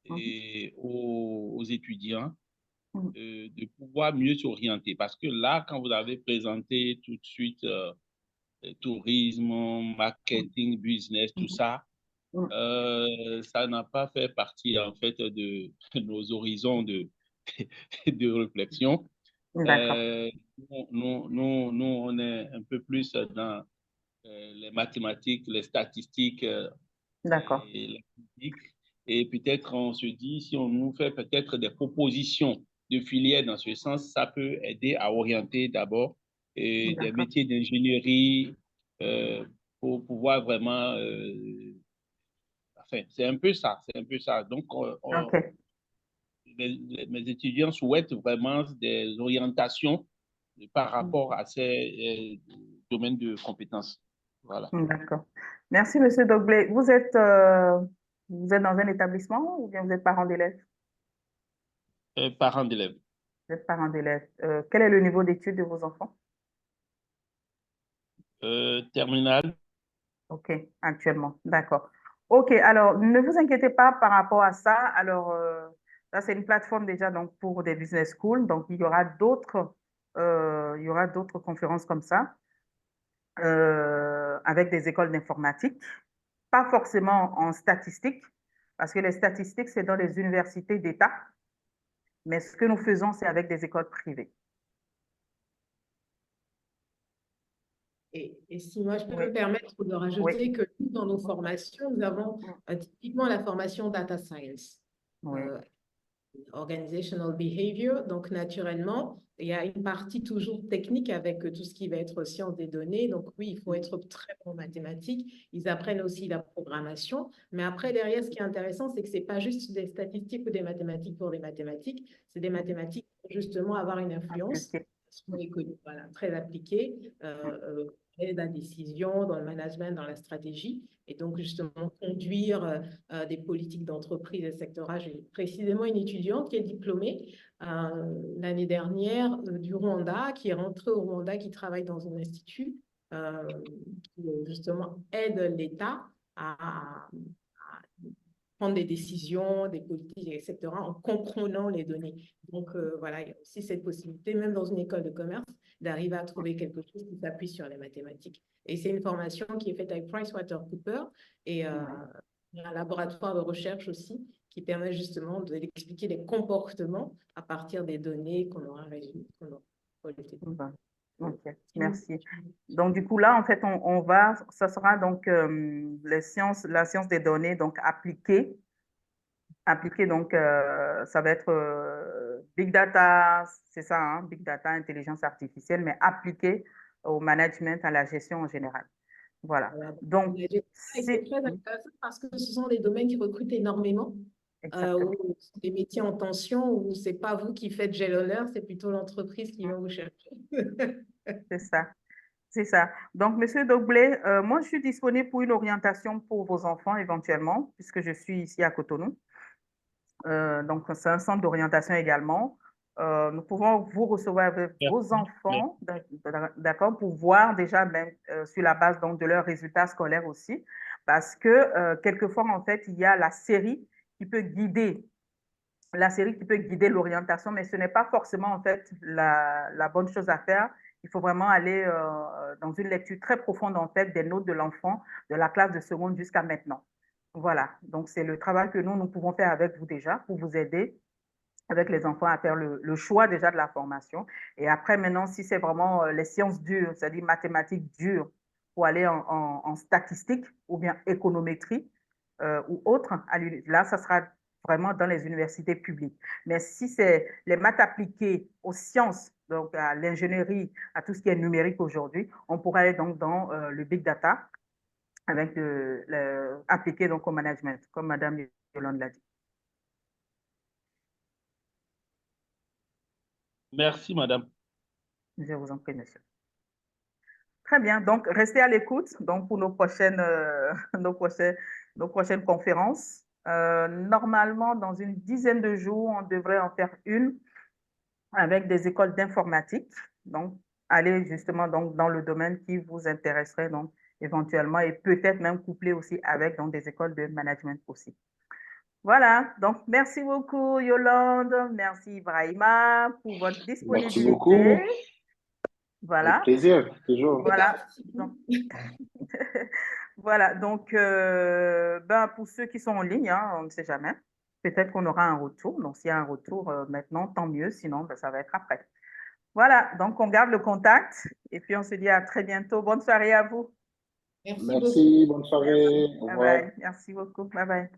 Mhm. et aux étudiants Mhm. de pouvoir mieux s'orienter. Parce que là, quand vous avez présenté tout de suite tourisme, marketing, business, tout Mhm. ça, Mhm. ça n'a pas fait partie en fait de nos horizons de réflexion. D'accord. Nous, on est un peu plus dans les mathématiques, les statistiques D'accord. et la physique. Et peut-être on se dit, si on nous fait peut-être des propositions de filières dans ce sens, ça peut aider à orienter d'abord des D'accord. métiers d'ingénierie pour pouvoir vraiment... enfin, c'est un peu ça, c'est un peu ça. Donc, OK. mes étudiants souhaitent vraiment des orientations par rapport à ces domaines de compétences. Voilà. D'accord. Merci, Monsieur Doglé. Vous êtes dans un établissement ou bien vous êtes parent d'élèves? Parents d'élèves. Vous êtes parent d'élèves. Quel est le niveau d'études de vos enfants? Terminale. OK, actuellement. D'accord. OK, alors ne vous inquiétez pas par rapport à ça. Alors, là, c'est une plateforme déjà donc, pour des business schools. Donc, il y aura d'autres conférences comme ça avec des écoles d'informatique. Pas forcément en statistique, parce que les statistiques, c'est dans les universités d'État. Mais ce que nous faisons, c'est avec des écoles privées. Et si moi, je peux Oui, me permettre de oui, rajouter que nous, dans nos formations, nous avons mm, typiquement la formation Data Science, oui, euh, Organizational Behavior. Donc, naturellement, il y a une partie toujours technique avec tout ce qui va être science des données. Donc, oui, il faut être très bon en mathématiques. Ils apprennent aussi la programmation. Mais après, derrière, ce qui est intéressant, c'est que ce n'est pas juste des statistiques ou des mathématiques pour des mathématiques. C'est des mathématiques pour justement avoir une influence appliqué. sur l'économie, voilà, très appliquée, aide à la décision, dans le management, dans la stratégie. Et donc, justement, conduire des politiques d'entreprise, etc. J'ai précisément une étudiante qui est diplômée l'année dernière du Rwanda, qui est rentrée au Rwanda, qui travaille dans un institut qui, justement, aide l'État à prendre des décisions, des politiques, etc., en comprenant les données. Donc, voilà, il y a aussi cette possibilité, même dans une école de commerce, d'arriver à trouver quelque chose qui s'appuie sur les mathématiques. Et c'est une formation qui est faite avec PricewaterhouseCoopers et un laboratoire de recherche aussi, qui qui permet justement d'expliquer les comportements à partir des données qu'on aura collectées. Bon. Ok, merci. Donc, du coup, là, en fait, on va, ça sera donc la science des données, donc appliquée, donc ça va être Big Data, c'est ça, hein, Big Data, intelligence artificielle, mais appliquée au management, à la gestion en général. Voilà. Voilà. Donc, C'est très intéressant parce que ce sont des domaines qui recrutent énormément, exactement. ou des métiers en tension, où ce n'est pas vous qui faites l'honneur, c'est plutôt l'entreprise qui va vous chercher. C'est ça. C'est ça. Donc, Monsieur Doblé, moi, je suis disponible pour une orientation pour vos enfants éventuellement, puisque je suis ici à Cotonou. Donc, c'est un centre d'orientation également. Nous pouvons vous recevoir avec vos enfants, d'accord, pour voir déjà même sur la base donc, de leurs résultats scolaires aussi, parce que quelquefois, en fait, il y a la série qui peut guider l'orientation, mais ce n'est pas forcément en fait la bonne chose à faire. Il faut vraiment aller dans une lecture très profonde en fait des notes de l'enfant de la classe de seconde jusqu'à maintenant. Voilà, donc c'est le travail que nous pouvons faire avec vous déjà pour vous aider avec les enfants à faire le choix déjà de la formation. Et après, maintenant, si c'est vraiment les sciences dures, c'est-à-dire mathématiques dures, pour aller en statistique ou bien économétrie ou autre, là, ça sera vraiment dans les universités publiques. Mais si c'est les maths appliquées aux sciences, donc à l'ingénierie, à tout ce qui est numérique aujourd'hui, on pourra aller donc dans le big data avec appliqué donc au management, comme Madame Yolande l'a dit. Merci, madame. Je vous en prie, monsieur. Très bien. Donc, restez à l'écoute donc pour nos prochaines, nos prochaines conférences. Normalement, dans une dizaine de jours, on devrait en faire une avec des écoles d'informatique. Donc, allez justement donc, dans le domaine qui vous intéresserait donc, éventuellement et peut-être même couplé aussi avec donc, des écoles de management aussi. Voilà, donc merci beaucoup Yolande, merci Ibrahima pour votre Merci beaucoup. disponibilité. Voilà. Avec plaisir, toujours. Voilà. Donc, voilà, donc ben, pour ceux qui sont en ligne, hein, on ne sait jamais. Peut-être qu'on aura un retour. Donc, s'il y a un retour maintenant, tant mieux. Sinon, ben, ça va être après. Voilà, donc on garde le contact et puis on se dit à très bientôt. Bonne soirée à vous. Merci Merci, beaucoup. bonne soirée. Au Bye revoir. bye. Merci beaucoup. Bye bye.